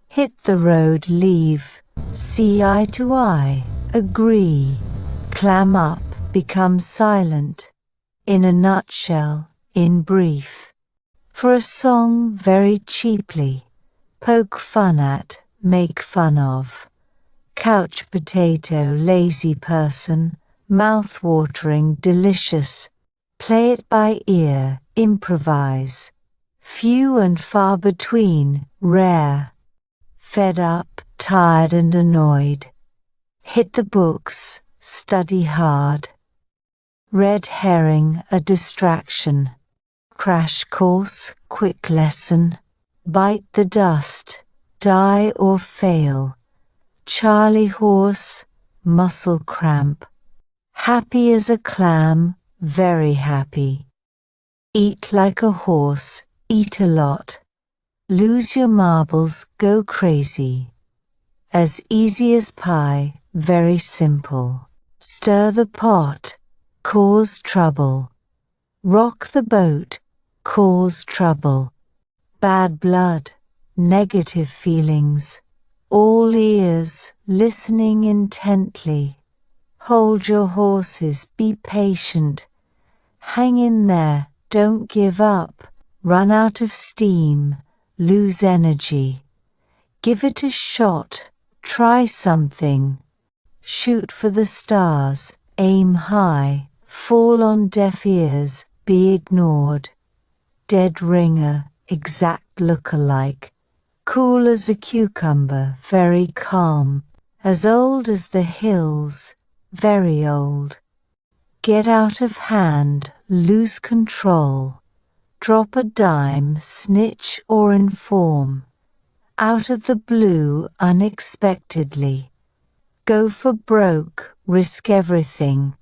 Hit the road, leave. See eye to eye, agree. Clam up, become silent. In a nutshell, in brief. For a song very cheaply. Poke fun at, make fun of. Couch potato, lazy person. Mouth-watering, delicious. Play it by ear, improvise. Few and far between, rare. Fed up, tired and annoyed. Hit the books, study hard. Red herring, a distraction. Crash course, quick lesson. Bite the dust, die or fail. Charlie horse, muscle cramp. Happy as a clam, very happy. Eat like a horse, eat a lot. Lose your marbles, go crazy. As easy as pie, very simple. Stir the pot, cause trouble. Rock the boat, cause trouble. Bad blood, negative feelings. All ears, listening intently. Hold your horses, be patient. Hang in there, don't give up. Run out of steam, lose energy. Give it a shot, try something. Shoot for the stars, aim high. Fall on deaf ears, be ignored. Dead ringer, exact look-alike. Cool as a cucumber, very calm. As old as the hills, very old. Get out of hand, lose control. Drop a dime, snitch or inform. Out of the blue, unexpectedly. Go for broke, risk everything.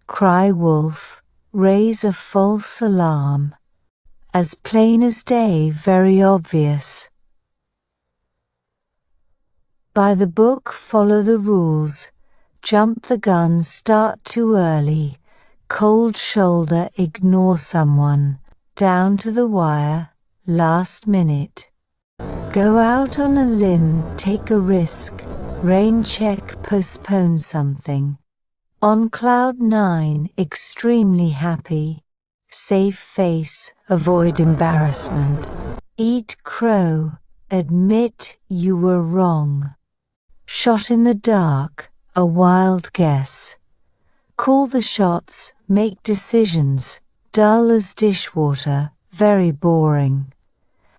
Cry wolf, raise a false alarm. As plain as day, very obvious. By the book, follow the rules. Jump the gun, start too early. Cold shoulder, ignore someone. Down to the wire, last minute. Go out on a limb, take a risk. Rain check, postpone something. On cloud 9, extremely happy. Save face, avoid embarrassment. Eat crow, admit you were wrong. Shot in the dark, a wild guess. Call the shots, make decisions. Dull as dishwater, very boring.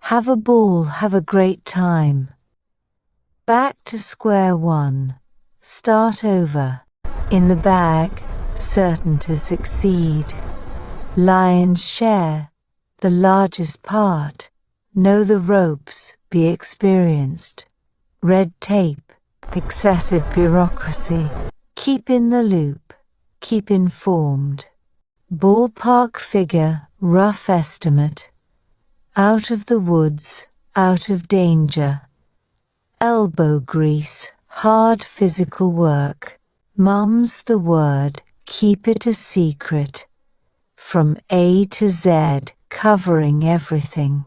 Have a ball, have a great time. Back to square one. Start over. In the bag, certain to succeed. Lion's share, the largest part. Know the ropes, be experienced. Red tape, excessive bureaucracy. Keep in the loop, keep informed. Ballpark figure, rough estimate. Out of the woods, out of danger. Elbow grease, hard physical work. Mum's the word, keep it a secret. From A to Z, covering everything.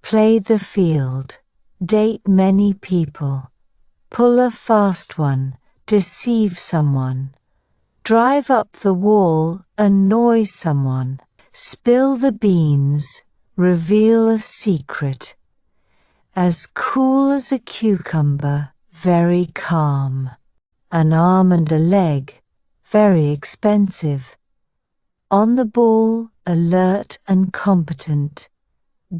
Play the field, date many people. Pull a fast one, deceive someone. Drive up the wall, annoy someone. Spill the beans, reveal a secret. As cool as a cucumber, very calm. An arm and a leg, very expensive. On the ball, alert and competent.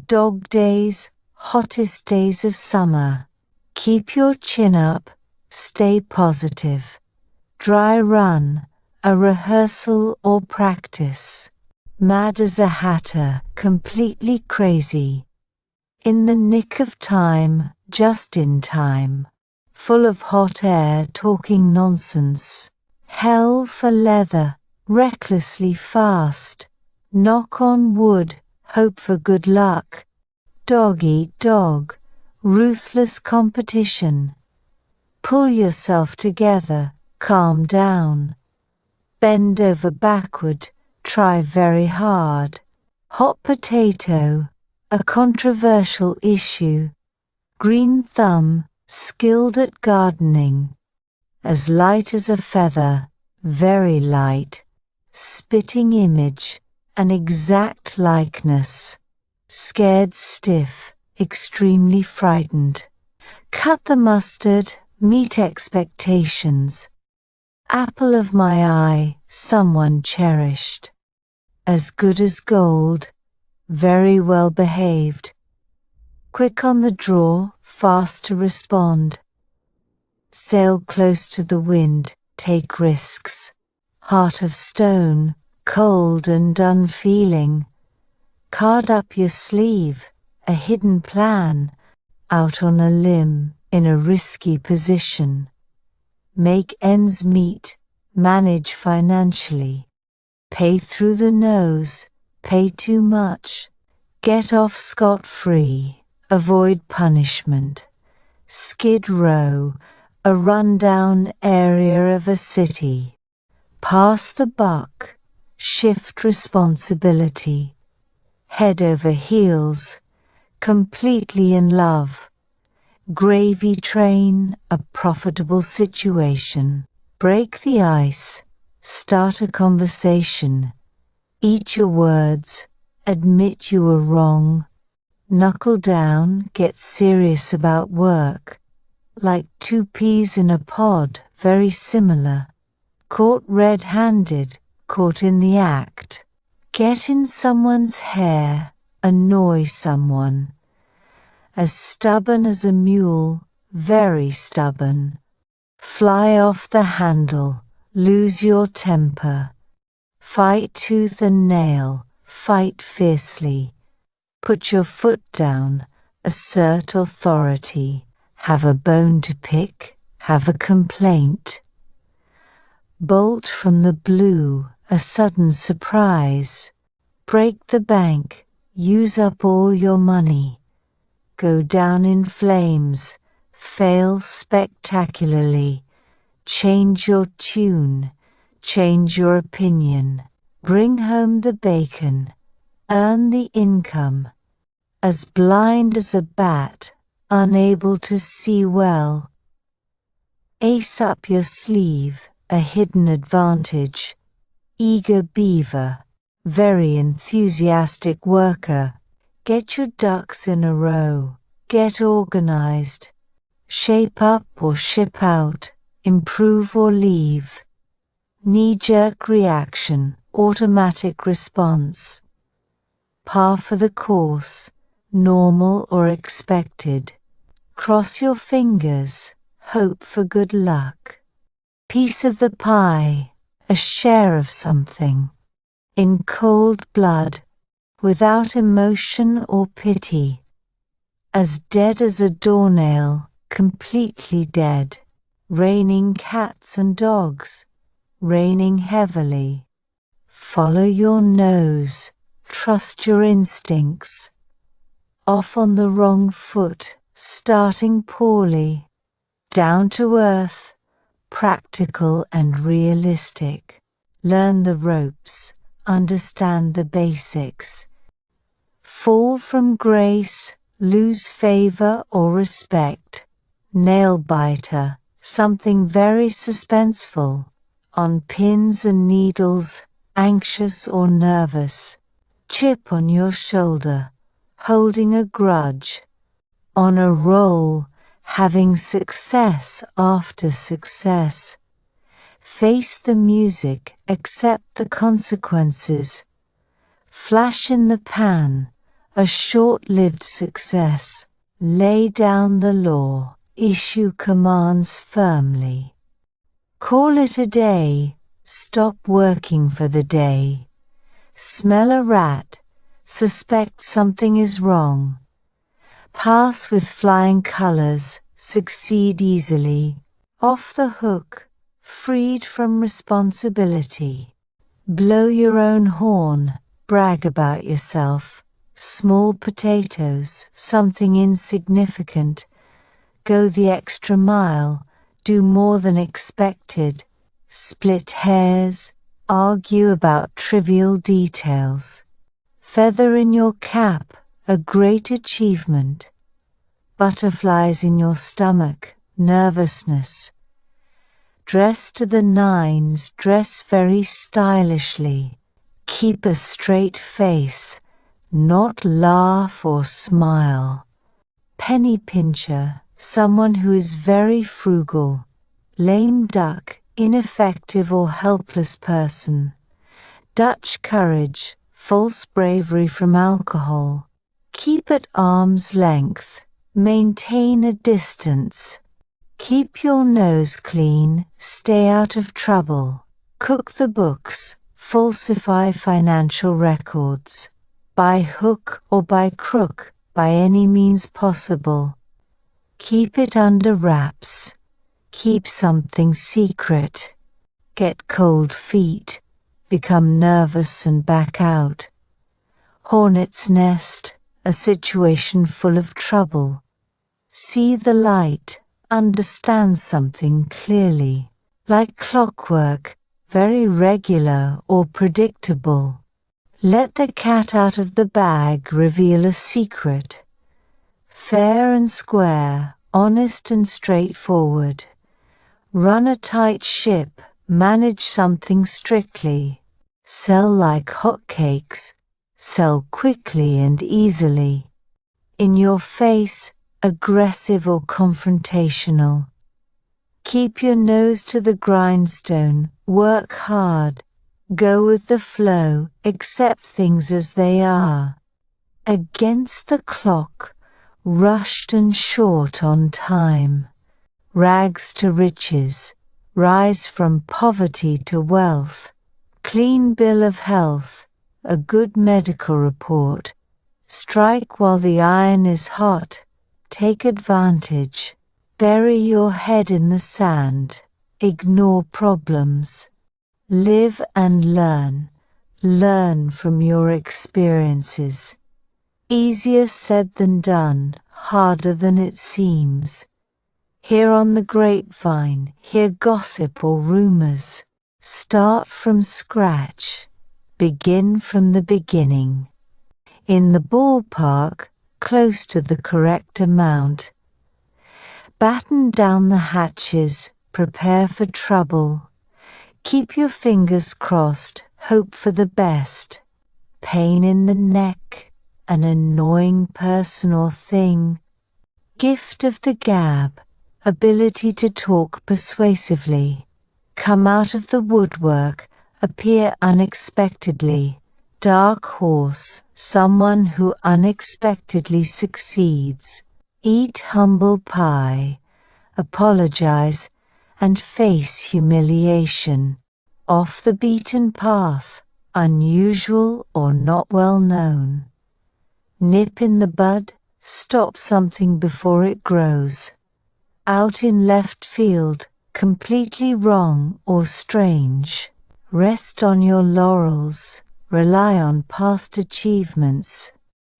Dog days, hottest days of summer. Keep your chin up, stay positive. Dry run, a rehearsal or practice. Mad as a hatter, completely crazy. In the nick of time, just in time. Full of hot air, talking nonsense. Hell for leather, recklessly fast. Knock on wood, hope for good luck. Dog eat dog, ruthless competition. Pull yourself together, calm down. Bend over backward, try very hard. Hot potato, a controversial issue. Green thumb, skilled at gardening. As light as a feather, very light. Spitting image, an exact likeness. Scared stiff, extremely frightened. Cut the mustard, meet expectations. Apple of my eye, someone cherished. As good as gold, very well behaved. Quick on the draw, fast to respond. Sail close to the wind, take risks. Heart of stone, cold and unfeeling. Card up your sleeve, a hidden plan. Out on a limb, in a risky position. Make ends meet, manage financially. Pay through the nose, pay too much. Get off scot-free, avoid punishment. Skid Row, a rundown area of a city. Pass the buck, shift responsibility. Head over heels, completely in love. Gravy train, a profitable situation. Break the ice, start a conversation. Eat your words, admit you were wrong. Knuckle down, get serious about work. Like two peas in a pod, very similar. Caught red-handed, caught in the act. Get in someone's hair, annoy someone. As stubborn as a mule, very stubborn. Fly off the handle, lose your temper. Fight tooth and nail, fight fiercely. Put your foot down, assert authority. Have a bone to pick, have a complaint. Bolt from the blue, a sudden surprise. Break the bank, use up all your money. Go down in flames, fail spectacularly. Change your tune, change your opinion. Bring home the bacon, earn the income. As blind as a bat, unable to see well. Ace up your sleeve, a hidden advantage. Eager beaver, very enthusiastic worker. Get your ducks in a row, get organized. Shape up or ship out, improve or leave. Knee-jerk reaction, automatic response. Par for the course, normal or expected. Cross your fingers, hope for good luck. Piece of the pie, a share of something. In cold blood, without emotion or pity. As dead as a doornail, completely dead. Raining cats and dogs, raining heavily. Follow your nose, trust your instincts. Off on the wrong foot, starting poorly. Down to earth, practical and realistic. Learn the ropes, understand the basics. Fall from grace, lose favor or respect. Nail biter, something very suspenseful. On pins and needles, anxious or nervous. Chip on your shoulder, holding a grudge. On a roll, having success after success. Face the music, accept the consequences. Flash in the pan, a short-lived success. Lay down the law, issue commands firmly. Call it a day, stop working for the day. Smell a rat, suspect something is wrong. Pass with flying colors, succeed easily. Off the hook, freed from responsibility. Blow your own horn, brag about yourself. Small potatoes, something insignificant. Go the extra mile, do more than expected. Split hairs, argue about trivial details. Feather in your cap, a great achievement. Butterflies in your stomach, nervousness. Dress to the nines, dress very stylishly. Keep a straight face, not laugh or smile. Penny pincher, someone who is very frugal. Lame duck, ineffective or helpless person. Dutch courage, false bravery from alcohol. Keep at arm's length, maintain a distance. Keep your nose clean, stay out of trouble. Cook the books, falsify financial records. By hook or by crook, by any means possible. Keep it under wraps. Keep something secret. Get cold feet, become nervous and back out. Hornet's nest, a situation full of trouble. See the light, understand something clearly. Like clockwork, very regular or predictable. Let the cat out of the bag reveal a secret. Fair and square, honest and straightforward. Run a tight ship, manage something strictly. Sell like hotcakes, sell quickly and easily. In your face, aggressive or confrontational. Keep your nose to the grindstone, work hard. Go with the flow, accept things as they are. Against the clock, rushed and short on time. Rags to riches, rise from poverty to wealth. Clean bill of health, a good medical report. Strike while the iron is hot, take advantage. Bury your head in the sand, ignore problems. Live and learn from your experiences. Easier said than done, harder than it seems. Hear on the grapevine, hear gossip or rumors. Start from scratch, begin from the beginning. In the ballpark, close to the correct amount. Batten down the hatches, prepare for trouble. Keep your fingers crossed, hope for the best. Pain in the neck, an annoying person or thing. Gift of the gab, ability to talk persuasively. Come out of the woodwork, appear unexpectedly. Dark horse, someone who unexpectedly succeeds. Eat humble pie, apologize, and face humiliation. Off the beaten path, unusual or not well known. Nip in the bud, stop something before it grows. Out in left field, completely wrong or strange. Rest on your laurels, rely on past achievements.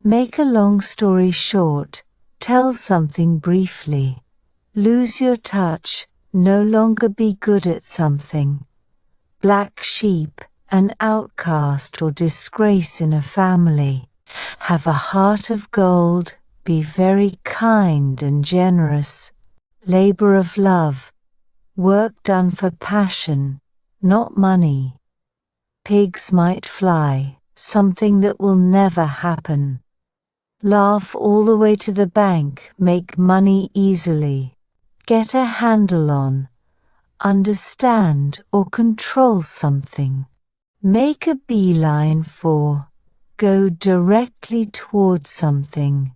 Make a long story short, tell something briefly. Lose your touch, no longer be good at something. Black sheep, an outcast or disgrace in a family. Have a heart of gold, be very kind and generous. Labor of love, work done for passion, not money. Pigs might fly, something that will never happen. Laugh all the way to the bank, make money easily. Get a handle on, understand or control something. Make a beeline for, go directly towards something.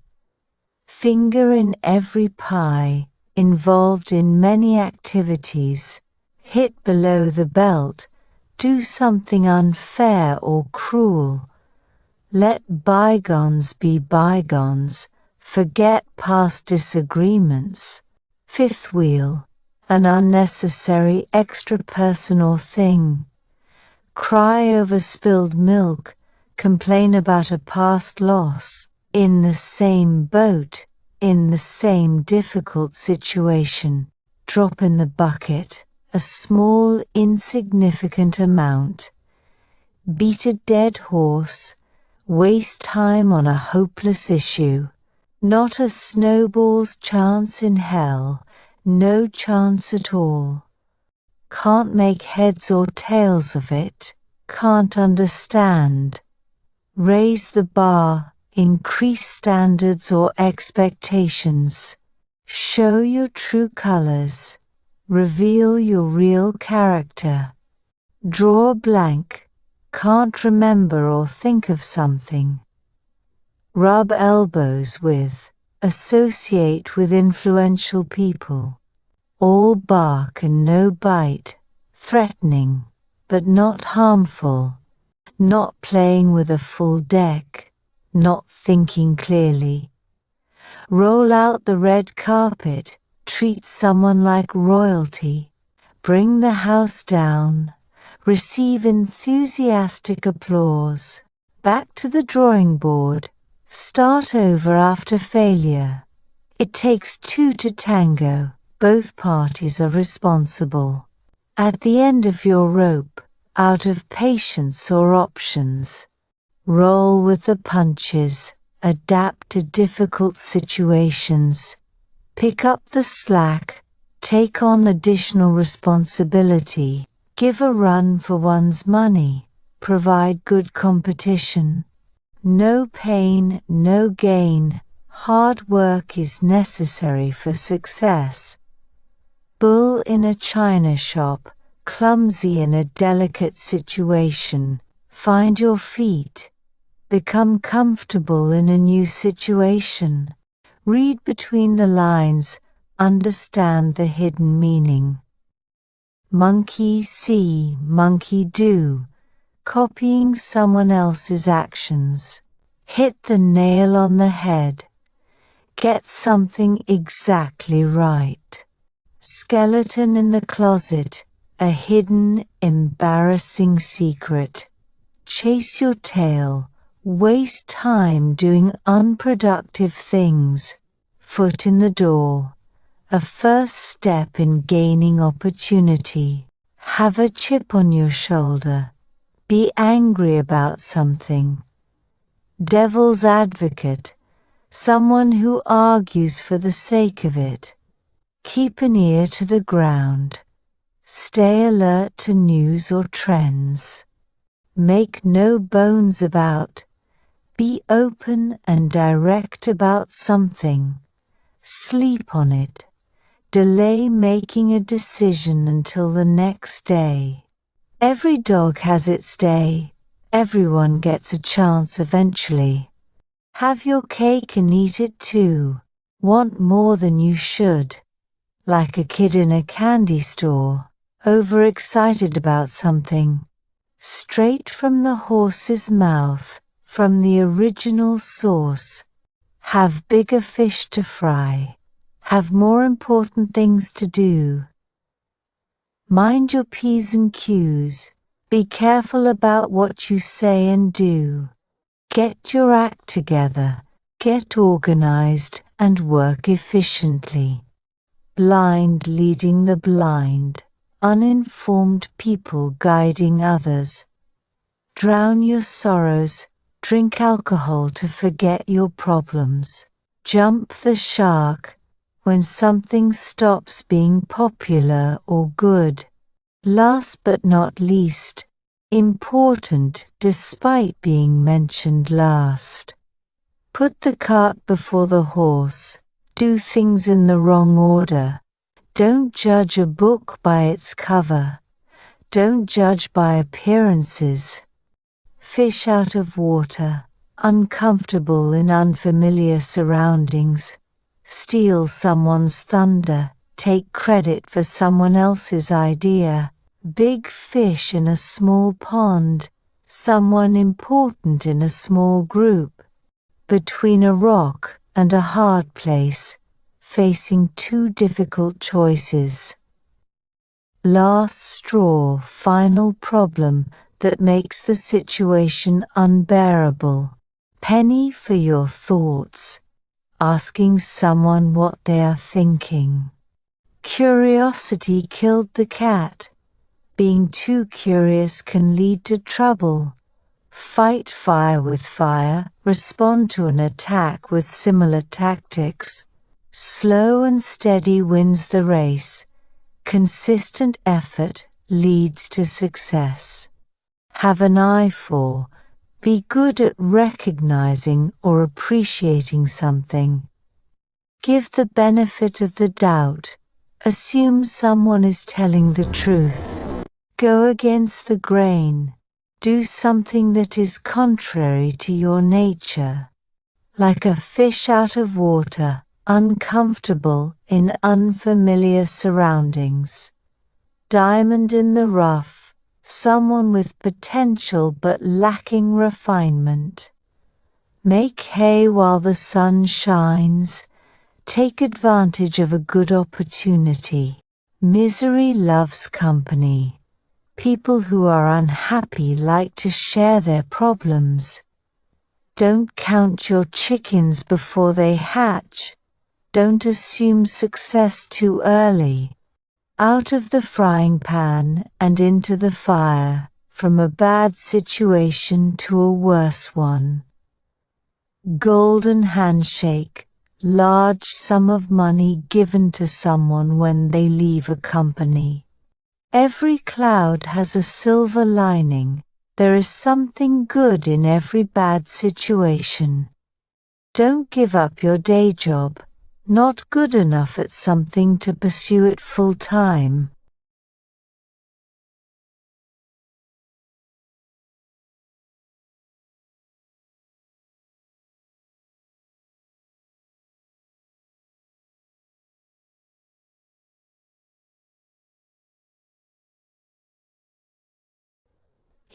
Finger in every pie, involved in many activities. Hit below the belt, do something unfair or cruel. Let bygones be bygones, forget past disagreements. Fifth wheel, an unnecessary extra person or thing. Cry over spilled milk, complain about a past loss, in the same boat, in the same difficult situation, drop in the bucket, a small insignificant amount, beat a dead horse, waste time on a hopeless issue, not a snowball's chance in hell, no chance at all. Can't make heads or tails of it, can't understand. Raise the bar, increase standards or expectations. Show your true colors. Reveal your real character. Draw a blank, can't remember or think of something. Rub elbows with, associate with influential people. All bark and no bite, threatening, but not harmful. Not playing with a full deck, not thinking clearly. Roll out the red carpet, treat someone like royalty. Bring the house down, receive enthusiastic applause. Back to the drawing board, start over after failure. It takes two to tango, both parties are responsible. At the end of your rope, out of patience or options. Roll with the punches, adapt to difficult situations. Pick up the slack, take on additional responsibility, give a run for one's money, provide good competition. No pain, no gain, hard work is necessary for success. Bull in a china shop, clumsy in a delicate situation, find your feet. Become comfortable in a new situation. Read between the lines, understand the hidden meaning. Monkey see, monkey do, copying someone else's actions. Hit the nail on the head. Get something exactly right. Skeleton in the closet, a hidden, embarrassing secret. Chase your tail, waste time doing unproductive things. Foot in the door, a first step in gaining opportunity. Have a chip on your shoulder. Be angry about something. Devil's advocate, someone who argues for the sake of it. Keep an ear to the ground. Stay alert to news or trends. Make no bones about. Be open and direct about something. Sleep on it. Delay making a decision until the next day. Every dog has its day. Everyone gets a chance eventually. Have your cake and eat it too. Want more than you should. Like a kid in a candy store, overexcited about something. Straight from the horse's mouth, from the original source. Have bigger fish to fry. Have more important things to do. Mind your P's and Q's. Be careful about what you say and do. Get your act together. Get organized and work efficiently. Blind leading the blind, uninformed people guiding others. Drown your sorrows, drink alcohol to forget your problems. Jump the shark when something stops being popular or good. Last but not least, important despite being mentioned last. Put the cart before the horse. Do things in the wrong order. Don't judge a book by its cover. Don't judge by appearances. Fish out of water, uncomfortable in unfamiliar surroundings. Steal someone's thunder, take credit for someone else's idea. Big fish in a small pond, someone important in a small group. Between a rock and a hard place, facing two difficult choices. Last straw, final problem, that makes the situation unbearable. Penny for your thoughts, asking someone what they are thinking. Curiosity killed the cat. Being too curious can lead to trouble. Fight fire with fire, respond to an attack with similar tactics. Slow and steady wins the race. Consistent effort leads to success. Have an eye for. Be good at recognizing or appreciating something. Give the benefit of the doubt. Assume someone is telling the truth. Go against the grain. Do something that is contrary to your nature. Like a fish out of water, uncomfortable in unfamiliar surroundings. Diamond in the rough, someone with potential but lacking refinement. Make hay while the sun shines. Take advantage of a good opportunity. Misery loves company. People who are unhappy like to share their problems. Don't count your chickens before they hatch. Don't assume success too early. Out of the frying pan and into the fire, from a bad situation to a worse one. Golden handshake, large sum of money given to someone when they leave a company. Every cloud has a silver lining. There is something good in every bad situation. Don't give up your day job. Not good enough at something to pursue it full time.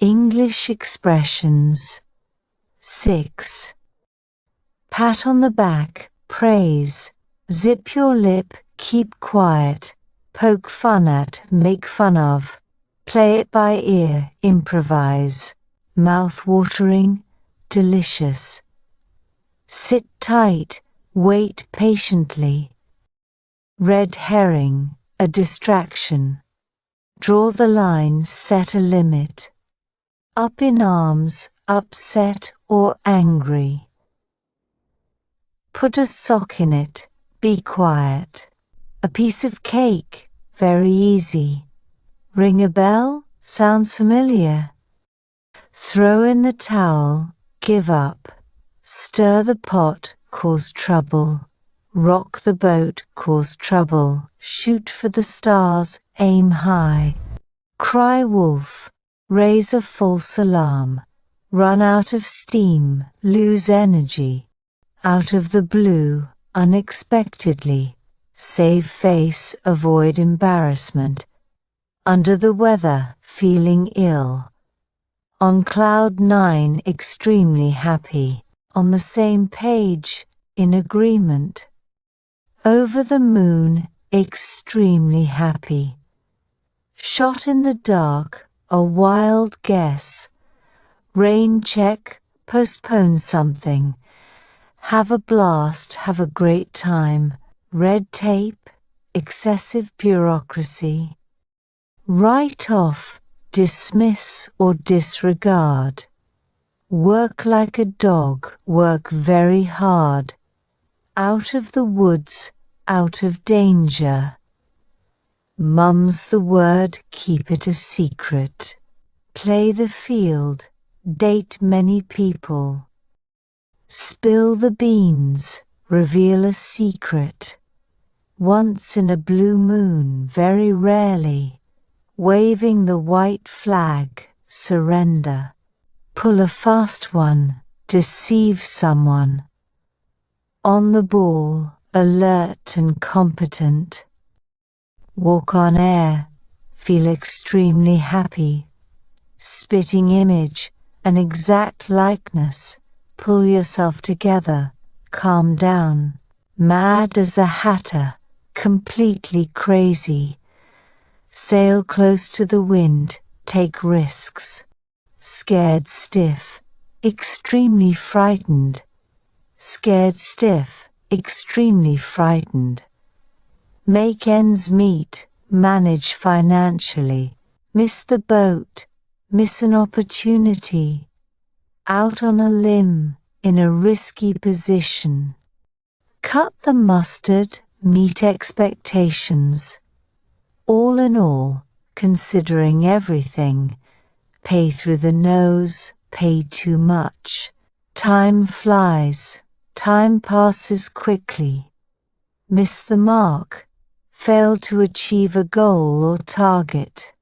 English expressions. 6. Pat on the back, praise. Zip your lip, keep quiet. Poke fun at, make fun of. Play it by ear, improvise. Mouth-watering, delicious. Sit tight, wait patiently. Red herring, a distraction. Draw the line, set a limit. Up in arms, upset or angry. Put a sock in it, be quiet. A piece of cake, very easy. Ring a bell, sounds familiar. Throw in the towel, give up. Stir the pot, cause trouble. Rock the boat, cause trouble. Shoot for the stars, aim high. Cry wolf, raise a false alarm. Run out of steam, lose energy. Out of the blue, unexpectedly. Save face, avoid embarrassment. Under the weather, feeling ill. On cloud 9, extremely happy. On the same page, in agreement. Over the moon, extremely happy. Shot in the dark, a wild guess. Rain check, postpone something. Have a blast, have a great time. Red tape, excessive bureaucracy. Write off, dismiss or disregard. Work like a dog, work very hard. Out of the woods, out of danger. Mum's the word, keep it a secret. Play the field, date many people. Spill the beans, reveal a secret. Once in a blue moon, very rarely. Waving the white flag, surrender. Pull a fast one, deceive someone. On the ball, alert and competent. Walk on air, feel extremely happy. Spitting image, an exact likeness. Pull yourself together, calm down. Mad as a hatter, completely crazy. Sail close to the wind, take risks. scared stiff, extremely frightened. Scared stiff, extremely frightened. Make ends meet, manage financially. Miss the boat, miss an opportunity. Out on a limb, in a risky position. Cut the mustard, meet expectations. All in all, considering everything, pay through the nose, pay too much. Time flies, time passes quickly. Miss the mark, fail to achieve a goal or target.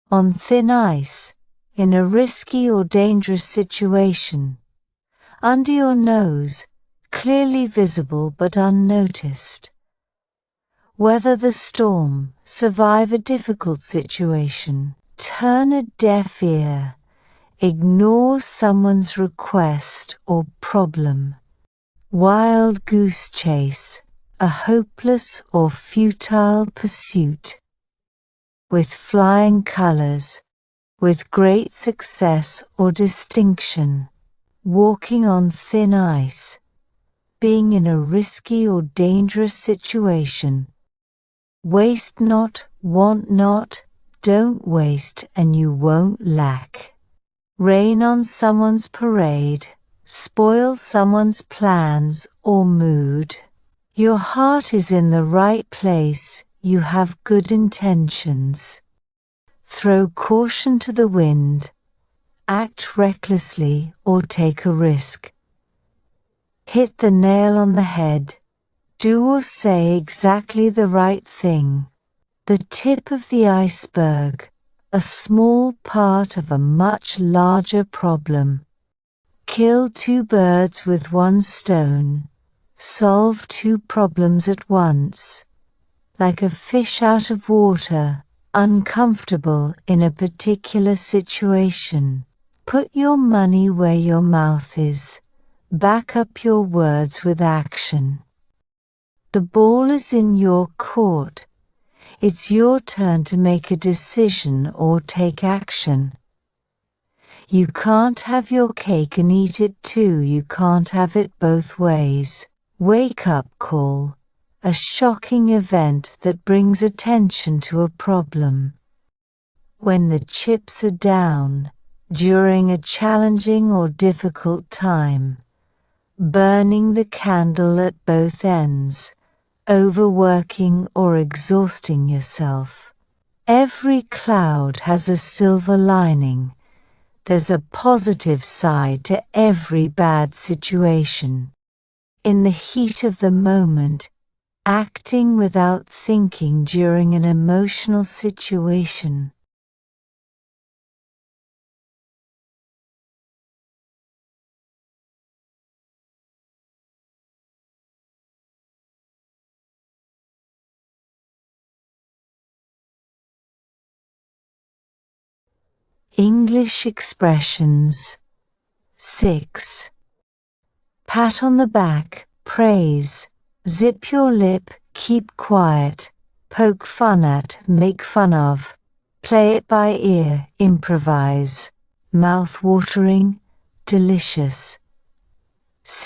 On thin ice, in a risky or dangerous situation. Under your nose, clearly visible but unnoticed. Weather the storm, survive a difficult situation. Turn a deaf ear, ignore someone's request or problem. Wild goose chase, a hopeless or futile pursuit. With flying colors, with great success or distinction. Walking on thin ice, being in a risky or dangerous situation. Waste not, want not, don't waste and you won't lack. Rain on someone's parade, spoil someone's plans or mood. Your heart is in the right place, you have good intentions. Throw caution to the wind, act recklessly or take a risk. Hit the nail on the head, do or say exactly the right thing. The tip of the iceberg, a small part of a much larger problem. Kill two birds with one stone, solve two problems at once. Like a fish out of water, uncomfortable in a particular situation. Put your money where your mouth is. Back up your words with action. The ball is in your court. It's your turn to make a decision or take action. You can't have your cake and eat it too. You can't have it both ways. Wake up call. A shocking event that brings attention to a problem. When the chips are down, during a challenging or difficult time. Burning the candle at both ends, overworking or exhausting yourself. Every cloud has a silver lining. There's a positive side to every bad situation. In the heat of the moment, acting without thinking during an emotional situation. English expressions. 6. Pat on the back, praise. Zip your lip, keep quiet. Poke fun at, make fun of. Play it by ear, improvise. Mouth-watering, delicious.